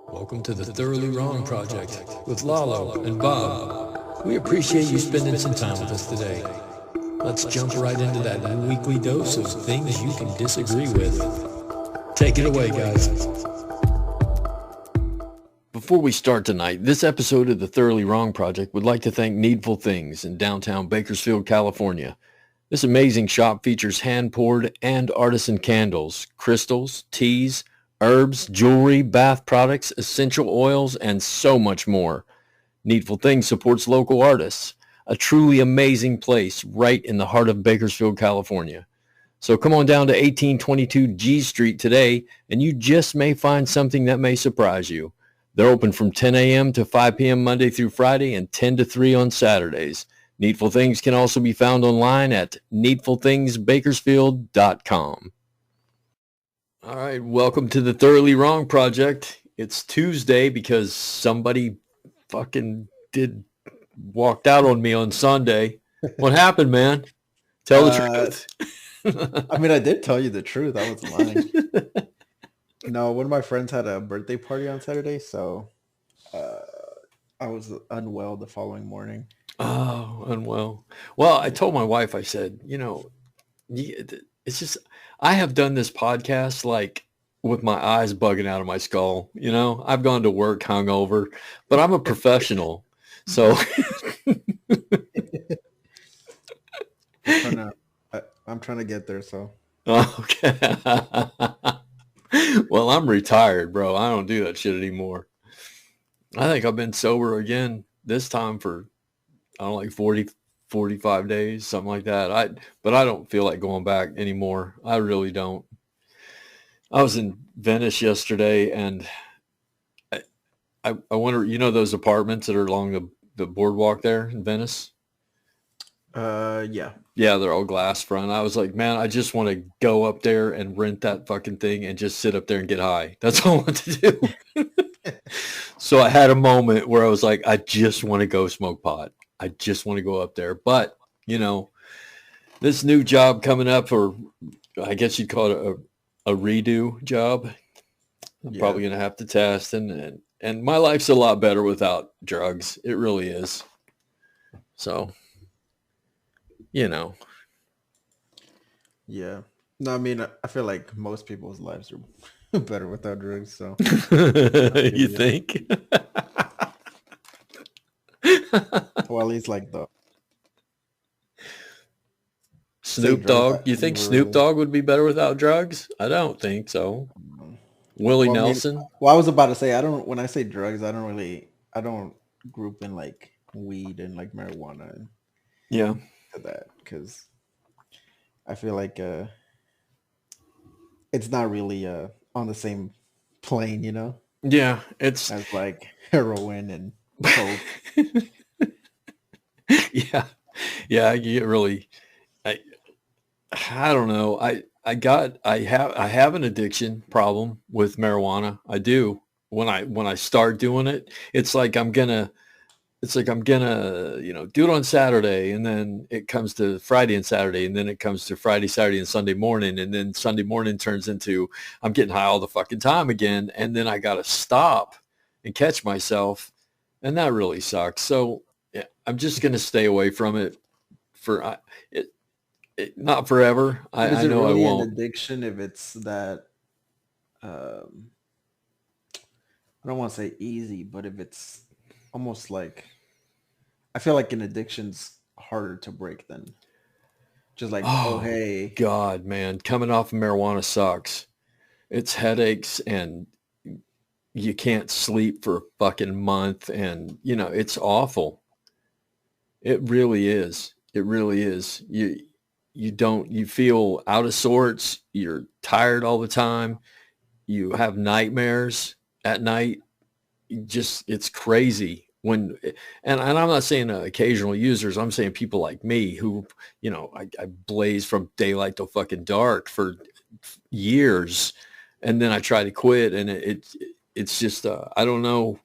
Welcome to the Thoroughly Wrong Project with Lalo and Bob. We appreciate you spending some time with us today. Let's jump right into that weekly dose of things you can disagree with. Take it away, guys. Before we start tonight, this episode of the Thoroughly Wrong Project would like to thank Needful Things in downtown Bakersfield, California. This amazing shop features hand-poured and artisan candles, crystals, teas, herbs, jewelry, bath products, essential oils, and so much more. Needful Things supports local artists, a truly amazing place right in the heart of Bakersfield, California. So come on down to 1822 G Street today, and you just may find something that may surprise you. They're open from 10 a.m. to 5 p.m. Monday through Friday and 10 to 3 on Saturdays. Needful Things can also be found online at needfulthingsbakersfield.com. All right, welcome to the Thoroughly Wrong Project. It's Tuesday because somebody fucking walked out on me on Sunday. What happened, man? Tell the truth. I mean, I did tell you the truth. I was lying. No, one of my friends had a birthday party on Saturday, so I was unwell the following morning. Oh, unwell. Well, I told my wife, I said, it's just, I have done this podcast like with my eyes bugging out of my skull. I've gone to work hungover, but I'm a professional. So I'm trying to get there. So. Okay. Well, I'm retired, bro. I don't do that shit anymore. I think I've been sober again this time for, I don't know, like 40, 45 days, something like that. But I don't feel like going back anymore. I really don't. I was in Venice yesterday, and I wonder, those apartments that are along the boardwalk there in Venice? Yeah. Yeah, they're all glass front. I was like, man, I just want to go up there and rent that fucking thing and just sit up there and get high. That's all I want to do. So I had a moment where I was like, I just want to go smoke pot. I just want to go up there. But, this new job coming up, or I guess you'd call it a redo job. I'm probably going to have to test. And my life's a lot better without drugs. It really is. So, Yeah. No, I mean, I feel like most people's lives are better without drugs. So you think? Well, at least like the Snoop Dogg. You think Snoop Dogg would be better without drugs? I don't think so. Willie Nelson. I was about to say, when I say drugs, I don't group in like weed and like marijuana and to that, because I feel like it's not really on the same plane, Yeah, it's as like heroin and coke. Yeah, you get really. I don't know. I have an addiction problem with marijuana. I do. When I start doing it, it's like I'm gonna do it on Saturday, and then it comes to Friday and Saturday, and then it comes to Friday, Saturday, and Sunday morning, and then Sunday morning turns into I'm getting high all the fucking time again, and then I gotta stop and catch myself, and that really sucks. So yeah, I'm just gonna stay away from it for not forever. I know really I won't. An addiction if it's that. I don't want to say easy, but if it's almost like, I feel like an addiction's harder to break than just like, oh hey. God, man, coming off of marijuana sucks. It's headaches, and you can't sleep for a fucking month, and it's awful. It really is. It really is. You feel out of sorts. You're tired all the time. You have nightmares at night. It's crazy and I'm not saying occasional users. I'm saying people like me who, I blaze from daylight till fucking dark for years. And then I try to quit, and it's just, I don't know.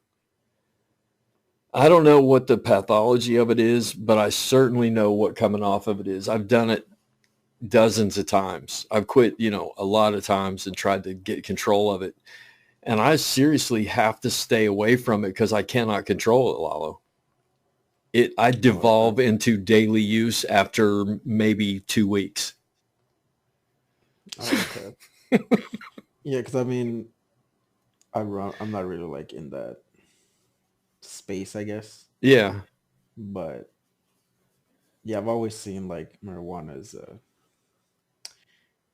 I don't know what the pathology of it is, but I certainly know what coming off of it is. I've done it dozens of times. I've quit, a lot of times and tried to get control of it. And I seriously have to stay away from it because I cannot control it, Lalo. I No, it's devolve not. into daily use after maybe 2 weeks. Oh, okay. Yeah, because I mean, I'm not really like in that space, I guess. Yeah. But yeah, I've always seen like marijuana as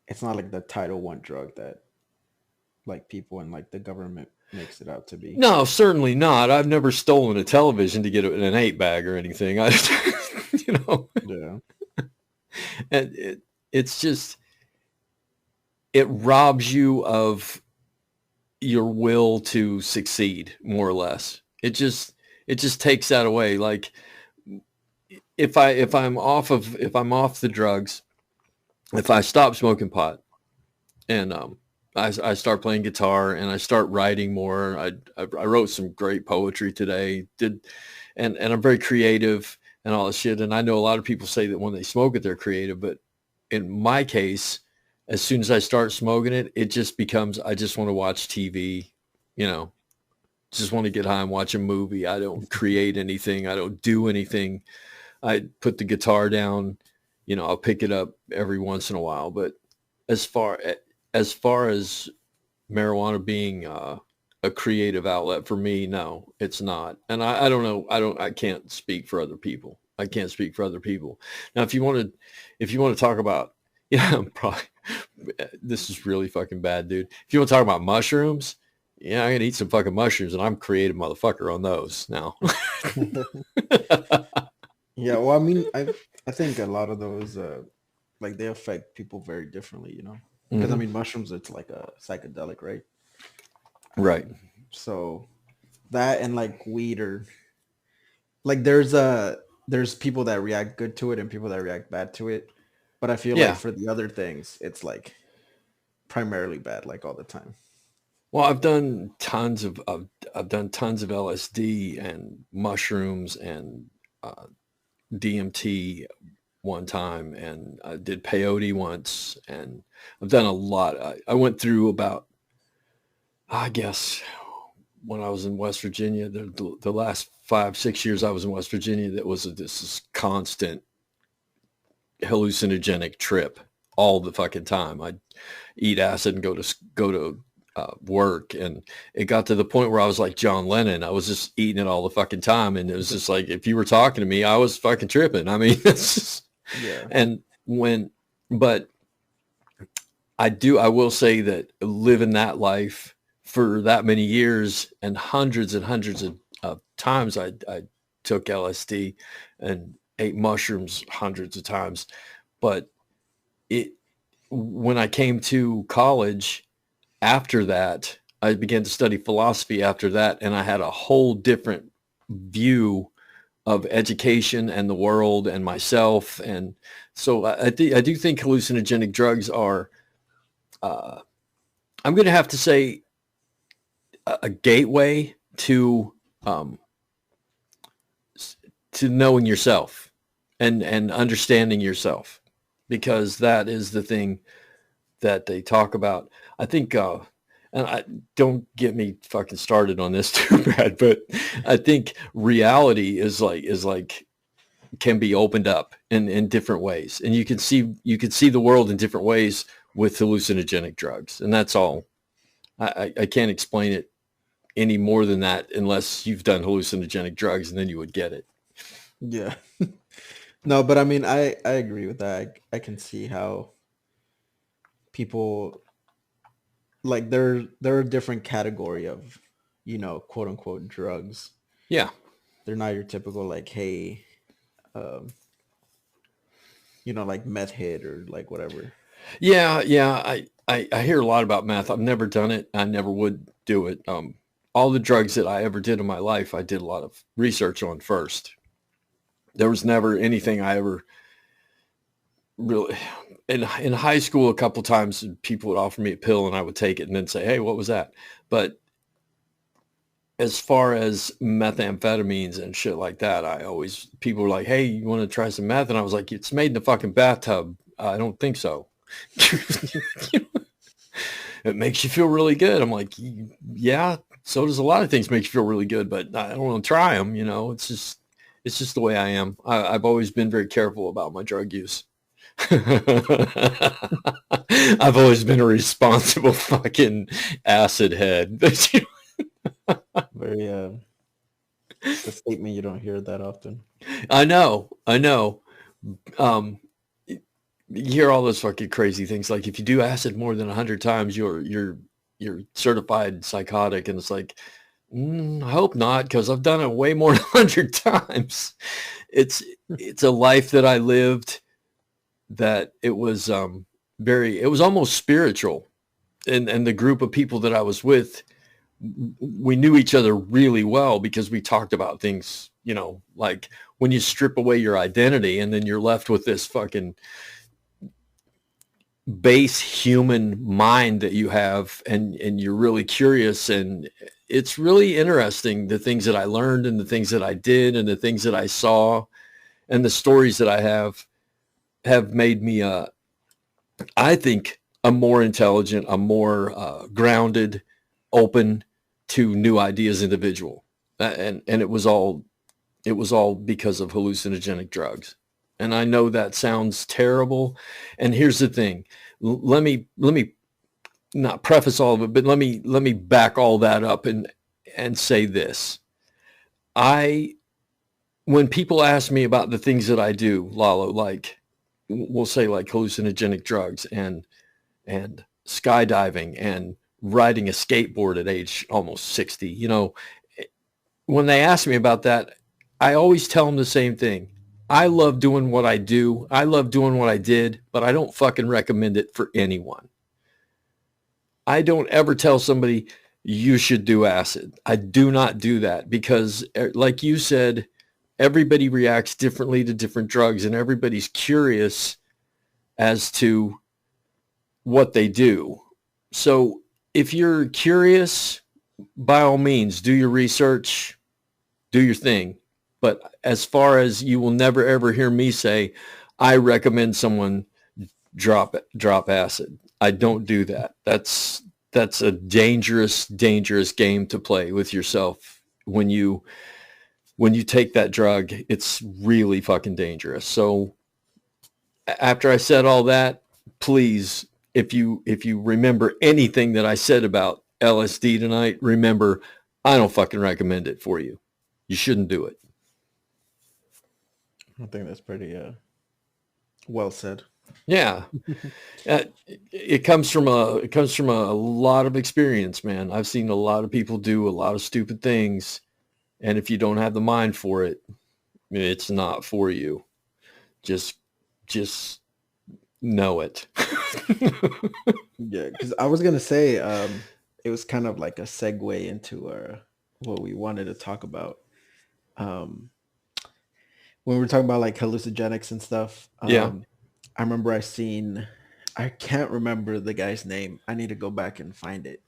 it's not like the Title One drug that like people in like the government makes it out to be. No, certainly not. I've never stolen a television to get it in an 8 bag or anything. I, you know, Yeah. and it's just, it robs you of your will to succeed, more or less. It just takes that away. Like if I'm off the drugs, if I stop smoking pot and I start playing guitar and I start writing more. I wrote some great poetry today. And I'm very creative and all this shit. And I know a lot of people say that when they smoke it, they're creative, but in my case, as soon as I start smoking it, it just becomes I just want to watch TV, you know, just want to get high and watch a movie. I don't create anything. I don't do anything. I put the guitar down, I'll pick it up every once in a while. But as far as far as marijuana being a creative outlet for me, no, it's not. And I don't know. I can't speak for other people. I can't speak for other people. Now, if you want to talk about, yeah, I'm probably, this is really fucking bad, dude. If you want to talk about mushrooms, yeah, I'm gonna eat some fucking mushrooms, and I'm a creative motherfucker on those now. Yeah, well, I mean, I think a lot of those like they affect people very differently, you know. Because I Hmm. mean, mushrooms it's like a psychedelic, right? Right. So that and like weed or like there's people that react good to it and people that react bad to it. But I feel like Yeah. for the other things, it's like primarily bad, like all the time. Well, I've done tons of LSD and mushrooms and uh, DMT one time, and I did peyote once, and I've done a lot. I went through about, I guess, when I was in West Virginia, the last 5 6 years I was in West Virginia, that was this constant hallucinogenic trip all the fucking time. I'd eat acid and go to work, and it got to the point where I was like John Lennon. I was just eating it all the fucking time, and it was just like if you were talking to me, I was fucking tripping. I mean, it's just, Yeah. and when, but I will say that living that life for that many years and hundreds of times, I took LSD and ate mushrooms hundreds of times, but it when I came to college after that, I began to study philosophy after that, and I had a whole different view of education and the world and myself. And so I do think hallucinogenic drugs are, uh, I'm going to have to say, a gateway um, to knowing yourself and understanding yourself, because that is the thing that they talk about. I think, and I don't get me fucking started on this too bad, but I think reality is like can be opened up in different ways, and you can see the world in different ways with hallucinogenic drugs, and that's all. I can't explain it any more than that unless you've done hallucinogenic drugs, and then you would get it. Yeah. No, but I mean, I agree with that. I can see how people like they're a different category of, quote unquote drugs. Yeah, They're not your typical like, hey, um, like meth hit or like whatever. yeah, yeah. I hear a lot about meth. I've never done it. I never would do it. All the drugs that I ever did in my life, I did a lot of research on first. There was never anything I ever really, in high school, a couple times people would offer me a pill and I would take it and then say, "Hey, what was that?" But as far as methamphetamines and shit like that, people were like, "Hey, you want to try some meth?" And I was like, "It's made in the fucking bathtub. I don't think so." It makes you feel really good. I'm like, yeah, so does a lot of things make you feel really good, but I don't want to try them. It's just the way I am. I've always been very careful about my drug use. I've always been a responsible fucking acid head. Very it's a statement you don't hear that often. I know. Um, you hear all those fucking crazy things like if you do acid more than 100 times, you're certified psychotic, and it's like, I hope not, because I've done it way more than 100 times. It's a life that I lived that it was it was almost spiritual, and the group of people that I was with, we knew each other really well because we talked about things, like when you strip away your identity and then you're left with this fucking base human mind that you have, and you're really curious, and it's really interesting, the things that I learned and the things that I did and the things that I saw and the stories that I have made me I think a more intelligent, a more grounded, open to new ideas individual. And it was all because of hallucinogenic drugs. And I know that sounds terrible. And here's the thing. Let me not preface all of it, but let me back all that up and say this. When people ask me about the things that I do, Lalo, like we'll say like hallucinogenic drugs and skydiving and riding a skateboard at age almost 60, when they ask me about that, I always tell them the same thing. I love doing what I do. I love doing what I did, but I don't fucking recommend it for anyone. I don't ever tell somebody you should do acid. I do not do that because, like you said, everybody reacts differently to different drugs, and everybody's curious as to what they do. So if you're curious, by all means, do your research, do your thing. But as far as, you will never ever hear me say, I recommend someone drop acid. I don't do that. That's a dangerous game to play with yourself. When you take that drug, it's really fucking dangerous. So after I said all that, please, if you remember anything that I said about LSD tonight, remember, I don't fucking recommend it for you. You shouldn't do it. I think that's pretty well said. Yeah. It comes from a lot of experience, man. I've seen a lot of people do a lot of stupid things, and if you don't have the mind for it, it's not for you. Just know it. Yeah, because I was gonna say it was kind of like a segue into what we wanted to talk about. When we were talking about like hallucinogenics and stuff, Yeah. I remember I can't remember the guy's name. I need to go back and find it.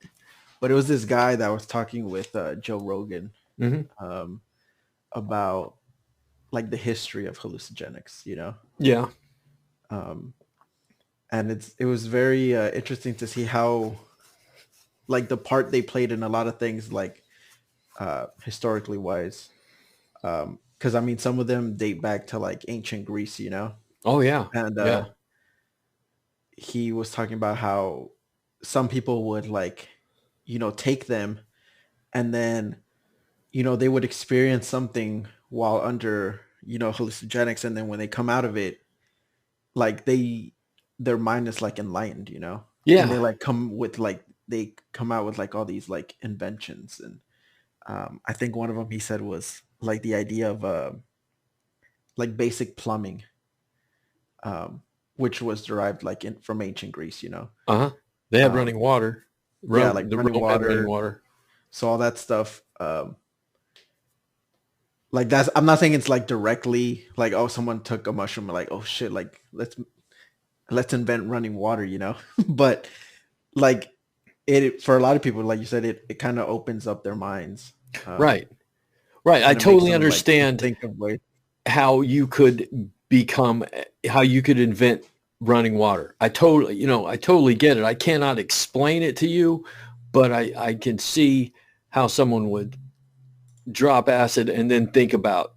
But it was this guy that was talking with Joe Rogan Mm-hmm. about like the history of hallucinogenics, Yeah. And it was very interesting to see how like the part they played in a lot of things, like historically wise. Because I mean, some of them date back to like ancient Greece, Oh yeah. and Yeah. he was talking about how some people would like, take them, and then they would experience something while under hallucinogenics, and then when they come out of it, like their mind is like enlightened, and they Yeah. like they come out with like all these like inventions, and I think one of them he said was like the idea of like basic plumbing, which was derived like from ancient Greece, Uh-huh. They had um, running water. yeah, like The running Rome had running water, water. so all that stuff. Like that's, I'm not saying it's like directly like, oh, someone took a mushroom and like, oh shit, like let's invent running water, but like it, for a lot of people, like you said, it kind of opens up their minds, Right. Right. I and it makes totally them like understand think of ways. how you could invent running water. I totally get it. I cannot explain it to you, but I can see how someone would drop acid and then think about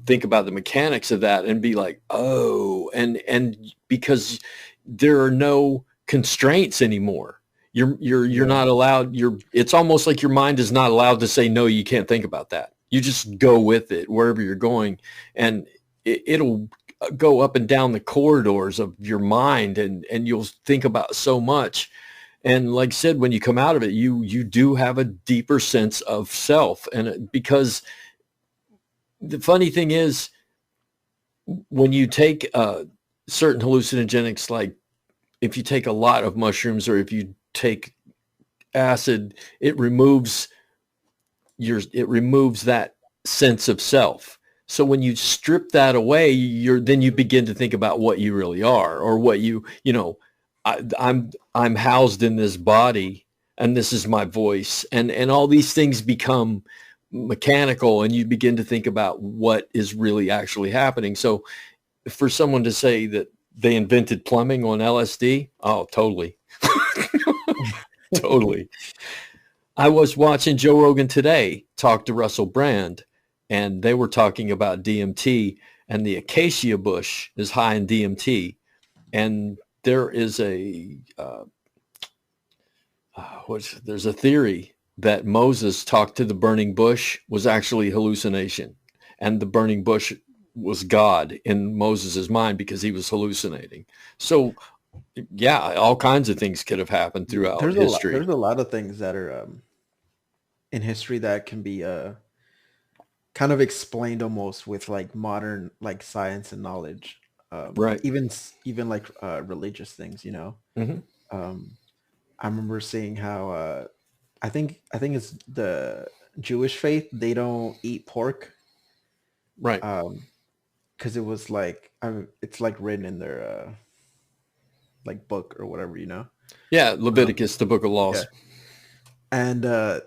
the mechanics of that and be like, oh, and because there are no constraints anymore. You're Yeah. not allowed. It's almost like your mind is not allowed to say no. You can't think about that. You just go with it wherever you're going, and it'll go up and down the corridors of your mind, and you'll think about so much. And like I said, when you come out of it, you do have a deeper sense of self, and because the funny thing is, when you take certain hallucinogenics, like if you take a lot of mushrooms or if you take acid, it removes that sense of self. So when you strip that away, then you begin to think about what you really are, or what I'm housed in this body, and this is my voice, and all these things become mechanical, and you begin to think about what is really actually happening. So for someone to say that they invented plumbing on LSD, oh, totally, totally. I was watching Joe Rogan today talk to Russell Brand, and they were talking about DMT, and the acacia bush is high in DMT, and there is there's a theory that Moses talked to the burning bush was actually hallucination, and the burning bush was God in Moses's mind because he was hallucinating. So yeah, all kinds of things could have happened throughout There's history. a lot of things that are in history that can be kind of explained almost with like modern like science and knowledge. Right. Even like religious things, you know. Hmm. Um, I remember seeing how I think it's the Jewish faith. They don't eat pork Right. because it was like it's like written in their like book or whatever, you know. Yeah. Um, Leviticus, the book of yeah, laws. and a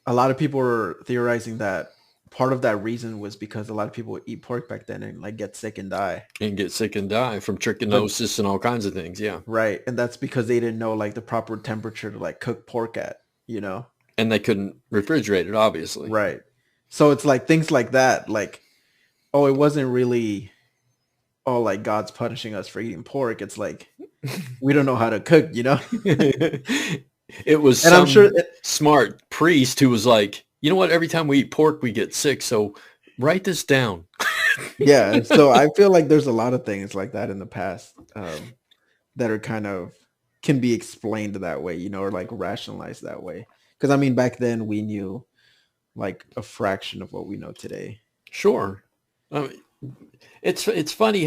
lot of people were theorizing that part of that reason was because a lot of people would eat pork back then and like get sick and die. And get sick and die from But trichinosis and all kinds of things. Yeah. right, and that's because they didn't know like the proper temperature to like cook pork at, you know. And they couldn't refrigerate it, obviously. Right. So it's like things like that, like, oh, it wasn't really, oh, like God's punishing us for eating pork. It's like we don't know how to cook, you know. It was And I'm sure some smart priest who was like, you know what? Every time we eat pork, we get sick. So write this down. yeah, so I feel like there's a lot of things like that in the past that are kind of can be explained that way, you know, or like rationalized that way. Because I mean, back then we knew like a fraction of what we know today. Sure. Um, it's funny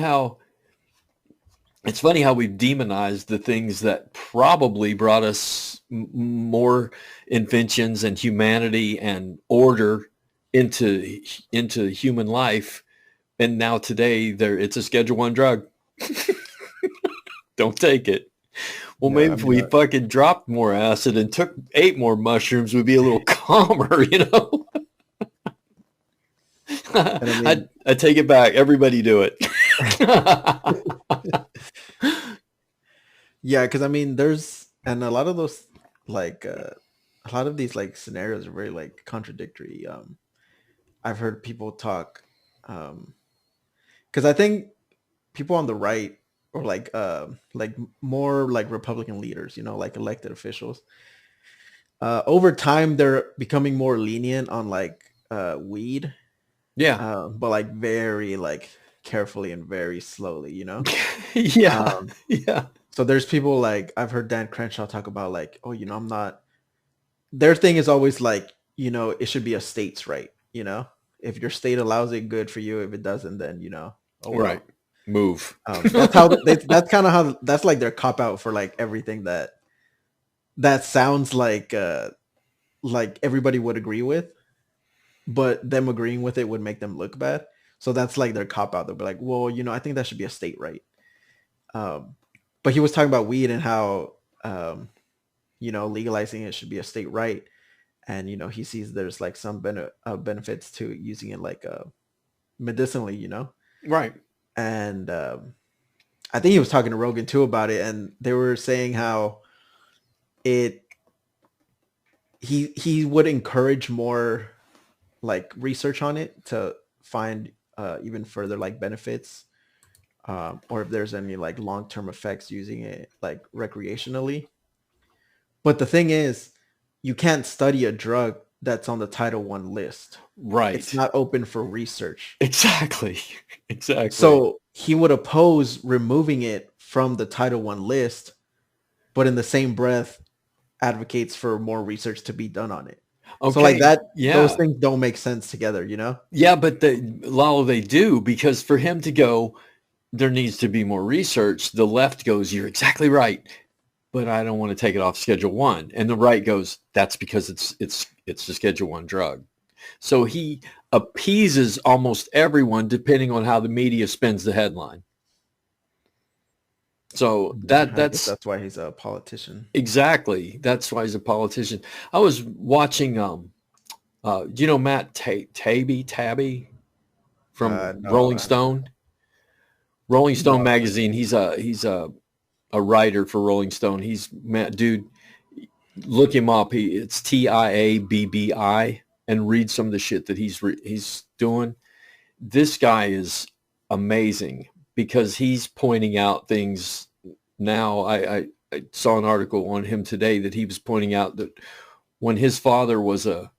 how we've demonized the things that probably brought us more inventions and humanity and order into human life, and now today it's a Schedule One drug. Don't take it. Well, Yeah, maybe I if mean, we fucking dropped more acid and ate more mushrooms, we'd be a little calmer, you know? and I I mean, I take it back. Everybody do it. yeah, because I mean, there's and a lot of those like a lot of these like scenarios are very like contradictory. I've heard people talk because I think people on the right or like more like Republican leaders, you know, like elected officials, over time they're becoming more lenient on like weed, Yeah. but like very like carefully and very slowly, you know. Yeah. Um, Yeah. so there's people like I've heard Dan Crenshaw talk about like, oh, you know, I'm not. Their thing is always like, you know, it should be a state's right, you know. If your state allows it, good for you. If it doesn't, then you know, oh Right. well. Move. That's how that's kind of how that's like their cop out for like everything that sounds like everybody would agree with, but them agreeing with it would make them look bad. So that's like their cop out. They'll be like, well, you know, I think that should be a state right. Um, but he was talking about weed and how you know, legalizing it should be a state right, and you know, he sees there's like some benefits to using it like medicinally, you know, Right. and I think he was talking to Rogan too about it, and they were saying how it he would encourage more like research on it to find even further like benefits, or if there's any like long term effects using it like recreationally. But the thing is, you can't study a drug that's on the Title One list. It's Right. not open for research. Exactly. Exactly. So he would oppose removing it from the Title One list, but in the same breath advocates for more research to be done on it. So like Okay. that, those Yeah. things don't make sense together, you know? Yeah, but Lalo, they do, because for him to go, there needs to be more research. The left goes, you're exactly right, but I don't want to take it off Schedule One. And the right goes, that's because it's a Schedule One drug. So he appeases almost everyone depending on how the media spins the headline. So Yeah, I guess that's that's why he's a politician. exactly, that's why he's a politician. I was watching do you know Matt Tabby from No, Rolling Stone? Rolling Stone no. magazine. He's a writer for Rolling Stone. He's Matt, dude. Look him up. It's Tiabbi, and read some of the shit that he's doing. This guy is amazing because he's pointing out things now. I saw an article on him today that he was pointing out that when his father was a,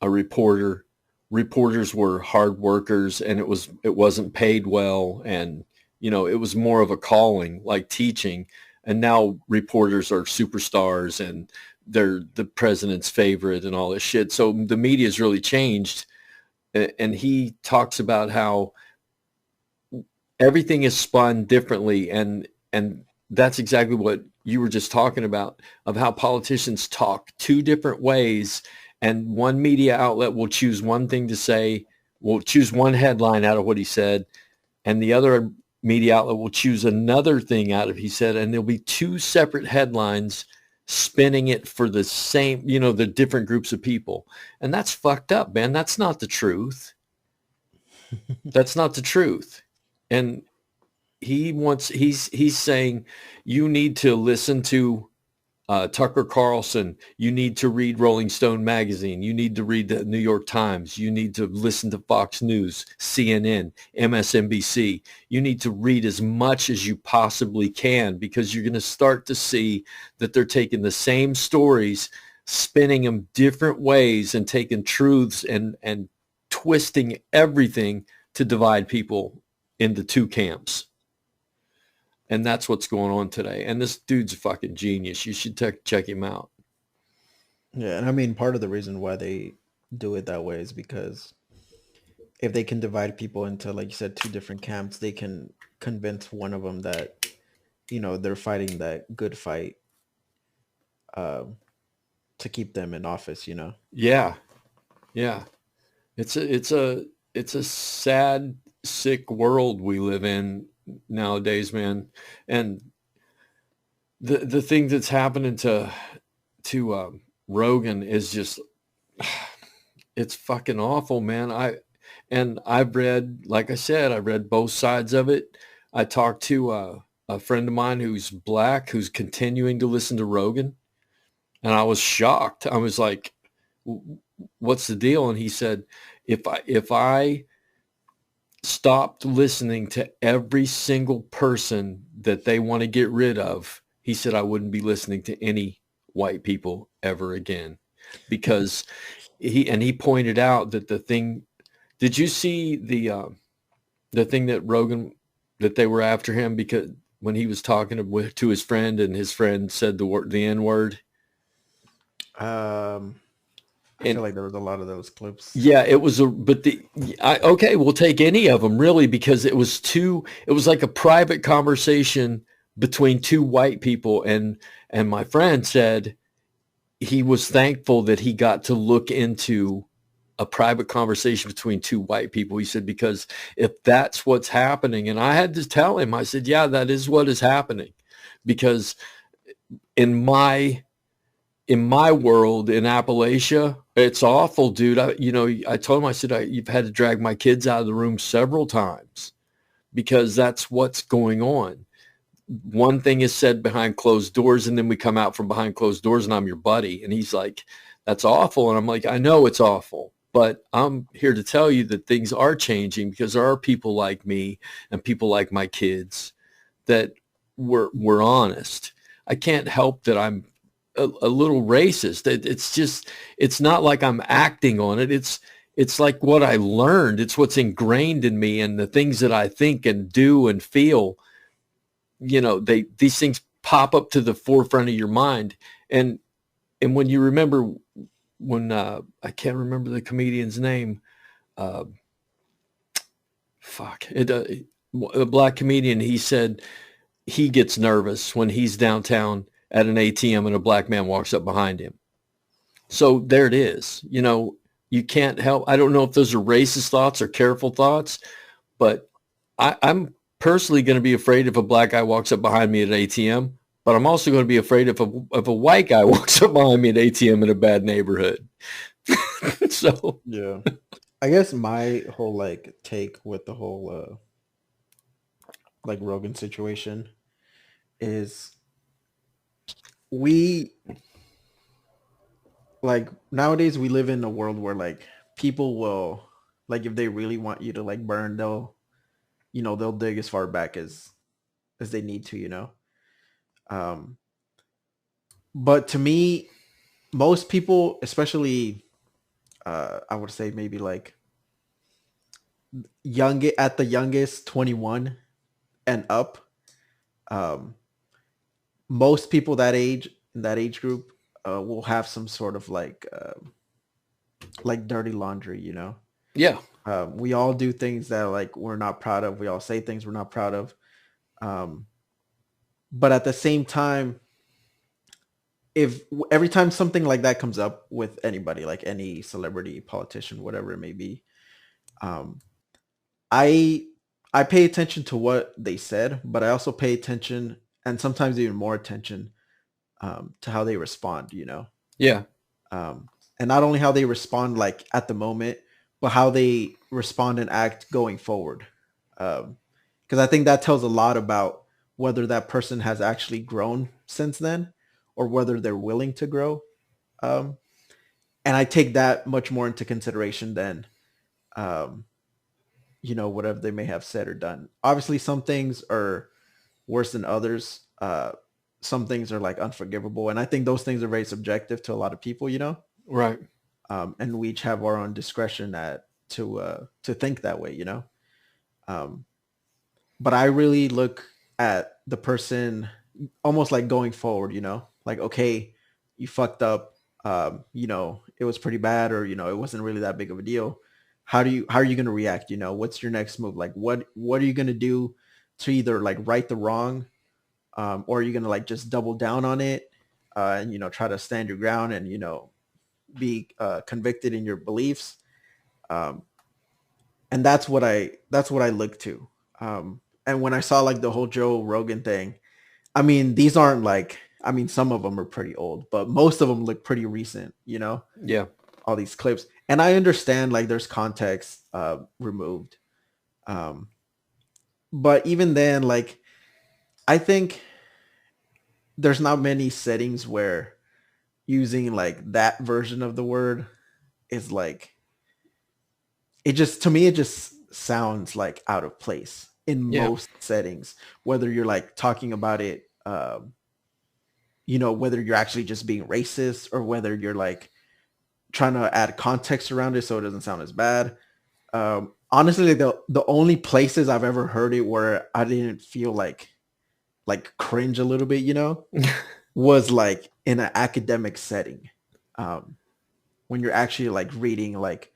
a reporter, reporters were hard workers, and it wasn't paid well, and it was more of a calling like teaching. And now reporters are superstars, and they're the president's favorite and all this shit. So the media's really changed. And he talks about how everything is spun differently, and that's exactly what you were just talking about, of how politicians talk two different ways, and one media outlet will choose one thing to say, will choose one headline out of what he said, and the other media outlet will choose another thing out of he said, and there'll be two separate headlines spinning it for the same, the different groups of people. And that's fucked up, man. That's not the truth. That's not the truth. And he's saying you need to listen to Tucker Carlson. You need to read Rolling Stone magazine. You need to read the New York Times. You need to listen to Fox News, CNN, MSNBC. You need to read as much as you possibly can, because you're going to start to see that they're taking the same stories, spinning them different ways, and taking truths and twisting everything to divide people into two camps. And that's what's going on today. And this dude's a fucking genius. You should check him out. Yeah, and I mean part of the reason why they do it that way is because if they can divide people into, like you said, two different camps, they can convince one of them that they're fighting that good fight, um, to keep them in office. Yeah, yeah. It's a sad, sick world we live in nowadays, man. And the thing that's happening to Rogan is just, it's fucking awful, man. I've read, like I said, I read both sides of it. I talked to a friend of mine who's black, who's continuing to listen to Rogan, and I was shocked. I was like, "What's the deal?" And he said, "If I stopped listening to every single person that they want to get rid of," he said, "I wouldn't be listening to any white people ever again," because he pointed out that the thing. Did you see the thing that Rogan, that they were after him because when he was talking to his friend, and his friend said the N word? um, I feel And like there was a lot of those clips. yeah, it was okay, we'll take any of them really, because it was like a private conversation between two white people, and my friend said he was thankful that he got to look into a private conversation between two white people. He said, because if that's what's happening, and I had to tell him, I said, yeah, that is what is happening, because in my world in Appalachia, it's awful, dude. I told him, I said, you've had to drag my kids out of the room several times because that's what's going on. One thing is said behind closed doors, and then we come out from behind closed doors and I'm your buddy. And he's like, that's awful. And I'm like, I know it's awful, but I'm here to tell you that things are changing because there are people like me and people like my kids that we're honest. I can't help that I'm a little racist. It's just, it's not like I'm acting on it. It's like what I learned. It's what's ingrained in me and the things that I think and do and feel. These things pop up to the forefront of your mind. And when you remember when, I can't remember the comedian's name, uh, a black comedian, he said he gets nervous when he's downtown at an ATM and a black man walks up behind him. So there it is. You can't help. I don't know if those are racist thoughts or careful thoughts, but I'm personally going to be afraid if a black guy walks up behind me at an ATM, but I'm also going to be afraid if a white guy walks up behind me at an ATM in a bad neighborhood. So yeah, I guess my whole like take with the whole like Rogan situation is we like nowadays we live in a world where like people will like if they really want you to like burn, they'll dig as far back as they need to. Um but to me, most people, especially I would say maybe like at the youngest 21 and up, um most people that age in that age group will have some sort of like dirty laundry. yeah, We all do things that like we're not proud of. We all say things we're not proud of. Um, but at the same time, if every time something like that comes up with anybody, like any celebrity, politician, whatever it may be, um, I I pay attention to what they said, but I also pay attention and sometimes even more attention to how they respond. yeah, um, and not only how they respond like at the moment, but how they respond and act going forward. Because I think that tells a lot about whether that person has actually grown since then, or whether they're willing to grow. Um, and I take that much more into consideration than um, whatever they may have said or done. Obviously, some things are worse than others. Some things are like unforgivable, and I think those things are very subjective to a lot of people. right. And we each have our own discretion to think that way. Um, but I really look at the person almost like going forward. Like, okay, you fucked up. It was pretty bad, or it wasn't really that big of a deal. How are you going to react? What's your next move? Like, what are you going to do to either like right the wrong, or are you going to like just double down on it, and try to stand your ground and be convicted in your beliefs. um, and that's what I look to. And when I saw like the whole Joe Rogan thing, I mean, these aren't like, I mean, some of them are pretty old, but most of them look pretty recent. Yeah, All these clips, and I understand like there's context removed, um, but even then, like, I think there's not many settings where using like that version of the word is like, it just, to me, it just sounds like out of place in yeah, most settings, whether you're like talking about it, whether you're actually just being racist, or whether you're like trying to add context around it so it doesn't sound as bad. Honestly, the only places I've ever heard it where I didn't feel like cringe a little bit, was like in an academic setting. When you're actually like reading like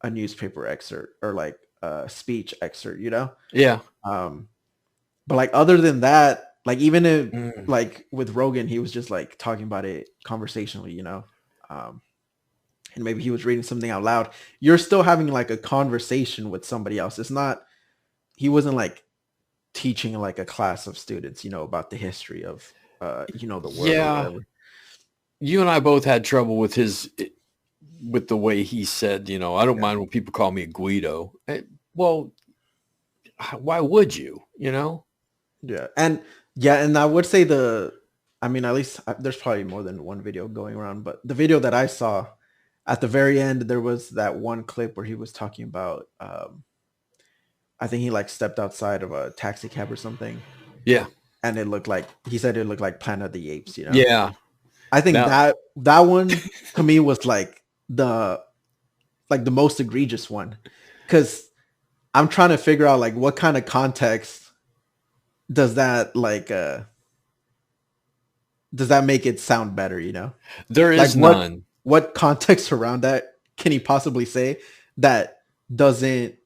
a newspaper excerpt or like a speech excerpt. yeah. Um, but like other than that, like even if Mm. like with Rogan, he was just like talking about it conversationally. Um, and maybe he was reading something out loud. You're still having like a conversation with somebody else. It's not, he wasn't like teaching like a class of students, about the history of the world or Yeah, whatever. you and I both had trouble with the way he said, I don't Yeah. mind when people call me a Guido. Well, why would you? You know? Yeah. And I would say I mean, at least there's probably more than one video going around, but the video that I saw at the very end, there was that one clip where he was talking about, I think he like stepped outside of a taxi cab or something, Yeah. and he said it looked like Planet of the Apes, you know? Yeah. I think Now that one to me was the the most egregious one, because I'm trying to figure out like what kind of context does that does that make it sound better, you know? there Like is none. what context around that can he possibly say that doesn't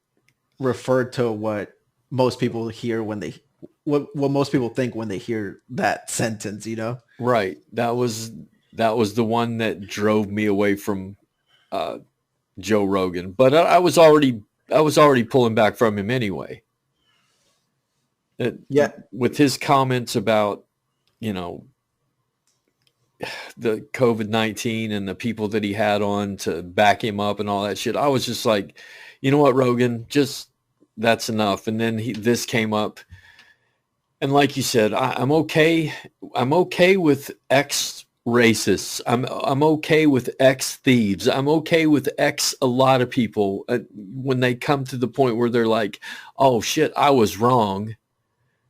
refer to what most people hear when they what most people think when they hear that sentence, you know? Right. That was the one that drove me away from uh, Joe Rogan. But I was already pulling back from him anyway. It, Yeah. with his comments about, you know, the COVID-19 and the people that he had on to back him up and all that shit, I was just like, you know what, Rogan, just that's enough. And then this came up, and like you said, I'm okay. I'm okay with ex racists. I'm okay with ex thieves. I'm okay with ex a lot of people when they come to the point where they're like, oh shit, I was wrong.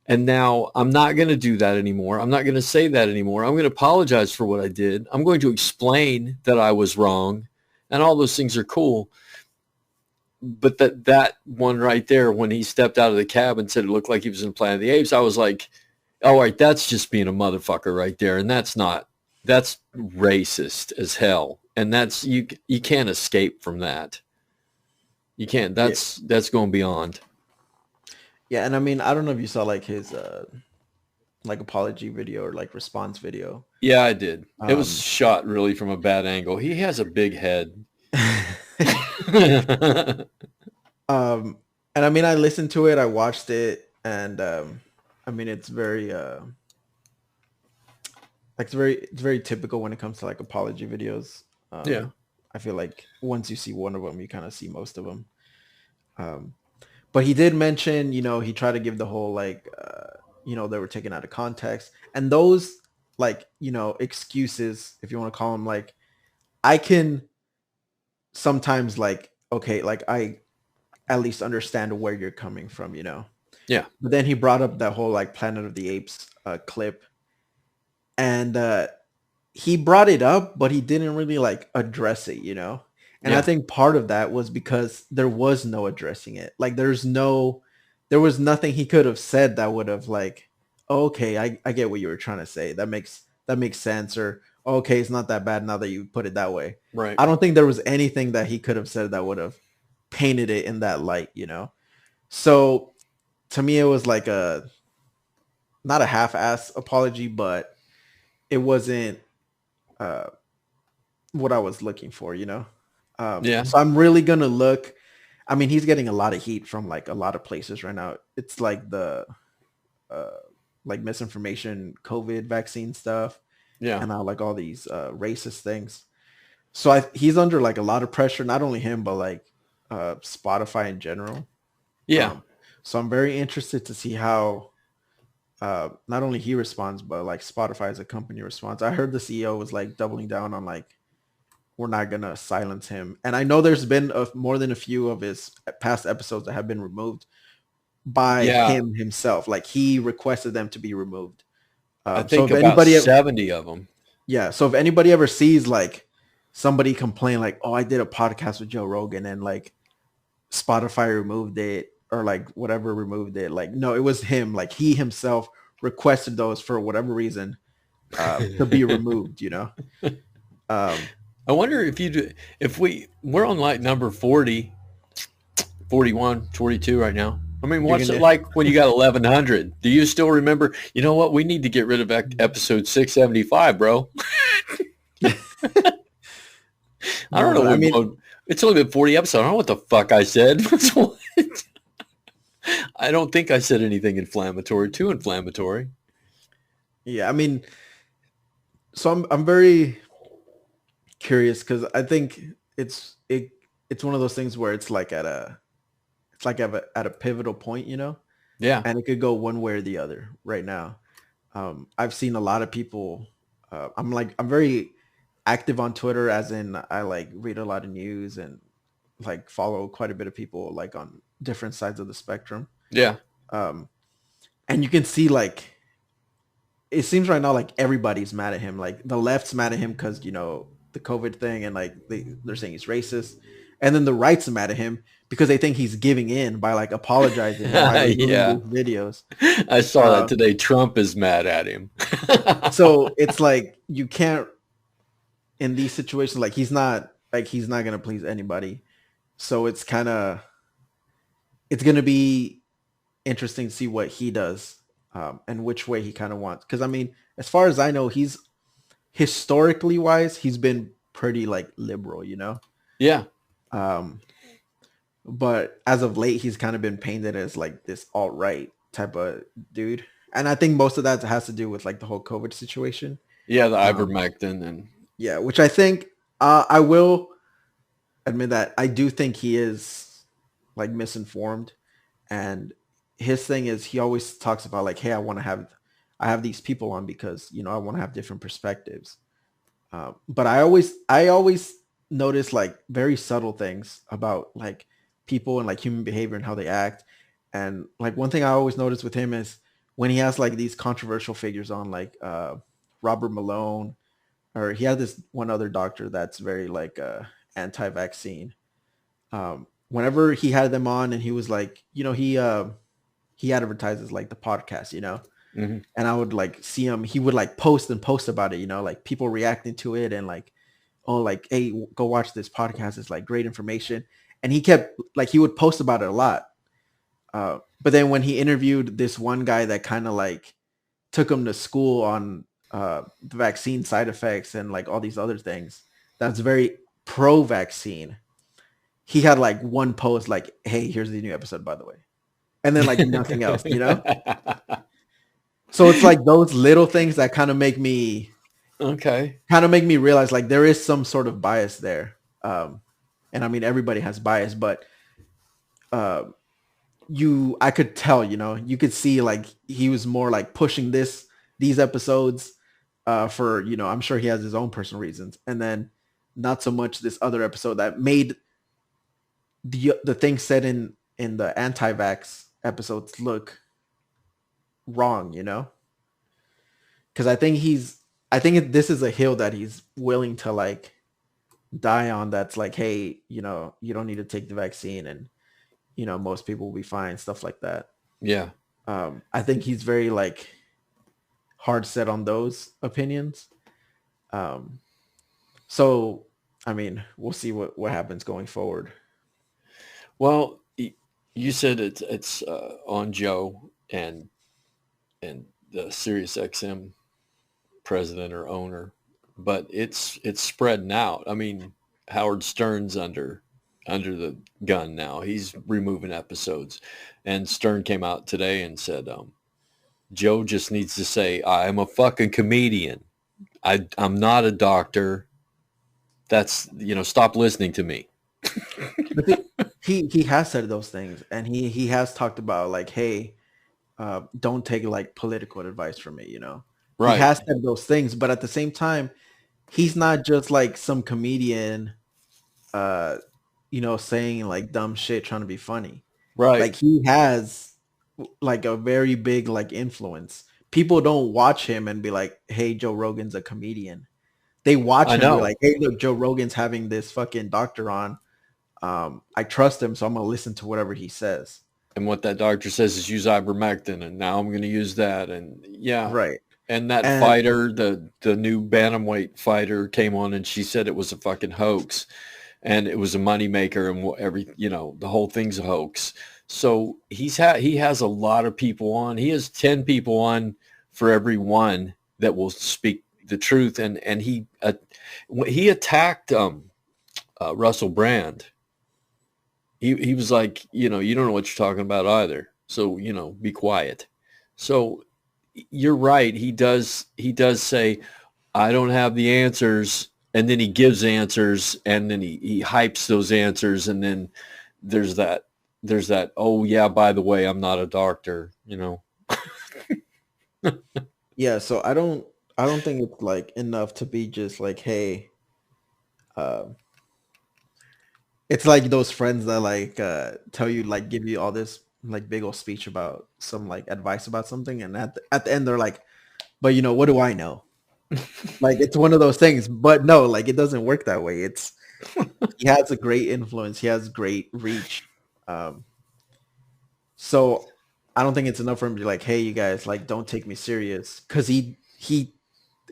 And now I'm not going to do that anymore. I'm not going to say that anymore. I'm going to apologize for what I did. I'm going to explain that I was wrong. And all those things are cool. But that one right there, when he stepped out of the cab and said it looked like he was in Planet of the Apes, I was like, all right, that's just being a motherfucker right there. And that's racist as hell. And you can't escape from that. You can't. Yeah. That's going beyond. Yeah, and I mean, I don't know if you saw like his like apology video or like response video. Yeah, I did. It was Um shot really from a bad angle. He has a big head. um and I mean, I listened to it, I watched it, and I mean, it's very typical when it comes to like apology videos. Yeah. I feel like once you see one of them, you kind of see most of them. Um, but he did mention, you know, he tried to give the whole you know, they were taken out of context, and those you know, excuses, if you want to call them, like I can sometimes okay, like I at least understand where you're coming from, you know. Yeah. But then he brought up that whole like Planet of the Apes clip, and he brought it up, but he didn't really like address it, you know? And I Yeah. think part of that was because there was no addressing it. Like there was nothing he could have said that would have like, oh, okay, I get what you were trying to say. That makes sense. Or "Oh, okay, it's not that bad now that you put it that way." Right. I don't think there was anything that he could have said that would have painted it in that light, you know? So to me, it was like not a half-ass apology, but it wasn't uh what I was looking for, you know? Yeah. So I'm really gonna look. I mean, he's getting a lot of heat from like a lot of places right now. It's like the uh like misinformation, COVID vaccine stuff, Yeah. and now like all these racist things. So he's under like a lot of pressure, not only him, but like Spotify in general. Yeah. Um, so I'm very interested to see how not only he responds, but like Spotify as a company responds. I heard the CEO was like doubling down on like we're not gonna silence him. And I know there's been more than a few of his past episodes that have been removed by Yeah. him himself. Like he requested them to be removed. I So think if about anybody, 70 of them. yeah, so if anybody ever sees like somebody complain like, "Oh, I did a podcast with Joe Rogan and like Spotify removed it," or like whatever removed it, like no, it was him. Like he himself requested those for whatever reason to be removed. You know. Um, I wonder if you do, if we're on like number 40, 41, 42 right now. I mean, you're what's it gonna. like when you got 1100? Do you still remember? You know what? We need to get rid of episode 675, bro. I don't No, know. but I mean, It's only been 40 episodes. I don't know what the fuck I said. I don't think I said anything inflammatory, too inflammatory. yeah, I mean, so I'm very curious because I think it's one of those things where it's like at a it's like at a pivotal point, Yeah. and it could go one way or the other right now. I've seen a lot of people. I'm very active on Twitter, as in I like read a lot of news and like follow quite a bit of people like on different sides of the spectrum. Yeah. Um, and you can see like it seems right now like everybody's mad at him. Like the left's mad at him because the COVID thing, and like they're saying he's racist, and then the right's mad at him because they think he's giving in by like apologizing and by removing Yeah. these videos. I saw that Uh, today. Trump is mad at him. so it's like you can't in these situations like he's not gonna please anybody. So it's gonna be interesting to see what he does, and which way he kind of wants. Because I mean, as far as I know, he's historically wise, he's been pretty like liberal. Yeah. Um, but as of late, he's kind of been painted as like this alt right type of dude, and I think most of that has to do with like the whole COVID situation. Yeah. The Um, ivermectin and yeah, which I think I will admit that I do think he is like misinformed, and his thing is he always talks about like, hey, I have these people on because I want to have different perspectives. But I always notice like very subtle things about like people and like human behavior and how they act. And like one thing I always notice with him is when he has like these controversial figures on, like Robert Malone, or he had this one other doctor that's very like anti-vaccine. Whenever he had them on, and he was like, he advertises like the podcast, mhm. and I would like see him. He would like post about it, like people reacting to it, and like, oh, like, hey, go watch this podcast. It's like great information. And he kept like he would post about it a lot. But then when he interviewed this one guy that kind of like took him to school on the vaccine side effects and like all these other things, that's very pro-vaccine. He had like one post like, hey, here's the new episode, by the way. And then like nothing else. So it's like those little things that Okay. kind of make me realize like there is some sort of bias there. And I mean, everybody has bias, but uh, I could tell, you could see like he was more like pushing these episodes for, I'm sure he has his own personal reasons. And then not so much this other episode that made the thing said in the anti-vax episodes look wrong. Because this is a hill that he's willing to like die on. That's like, hey, you don't need to take the vaccine, and most people will be fine, stuff like that. Yeah. I think he's very like hard set on those opinions. Um, so I mean, we'll see what happens going forward. Well, you said it's on Joe and the Sirius XM president or owner, but it's spreading out. I mean, Howard Stern's under the gun now. He's removing episodes, and Stern came out today and said, Joe just needs to say, I'm a fucking comedian. I'm not a doctor. That's, stop listening to me. But he has said those things, and he has talked about like, hey, don't take like political advice from me. He Right. has said those things, but at the same time, he's not just like some comedian, uh, saying like dumb shit trying to be funny. Right. Like he has like a very big like influence. People don't watch him and be like, hey, Joe Rogan's a comedian. They watch I him and be know. like, hey, look, Joe Rogan's having this fucking doctor on. I trust him, so I'm gonna listen to whatever he says. And what that doctor says is use ivermectin, and now I'm going to use that. And yeah. Right. And that And fighter, the new bantamweight fighter came on and she said it was a fucking hoax and it was a moneymaker and the whole thing's a hoax. So he has a lot of people on. He has 10 people on for every one that will speak the truth. And he attacked Russell Brand. He was like, you don't know what you're talking about either. So, be quiet. So you're right. He does say, I don't have the answers. And then he gives answers, and then he hypes those answers. And then there's that there's that, oh yeah, by the way, I'm not a doctor, you know. Yeah, so I don't think it's like enough to be just like, hey, uh, it's like those friends that like tell you like give you all this like big old speech about some like advice about something, and at the end they're like, but what do I know? Like it's one of those things, but no, like it doesn't work that way. It's He has a great influence. He has great reach. Um, so I don't think it's enough for him to be like, hey, you guys, like, don't take me serious, because he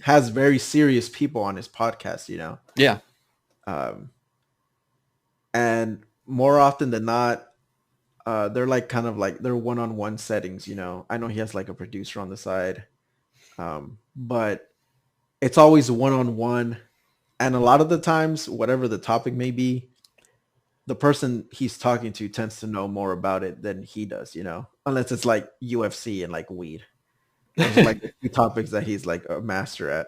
has very serious people on his podcast. Yeah. Um, and more often than not, they're like kind of like they're one-on-one settings. I know he has like a producer on the side, but it's always one-on-one, and a lot of the times, whatever the topic may be, the person he's talking to tends to know more about it than he does, unless it's like UFC and like weed. Those are like the two topics that he's like a master at.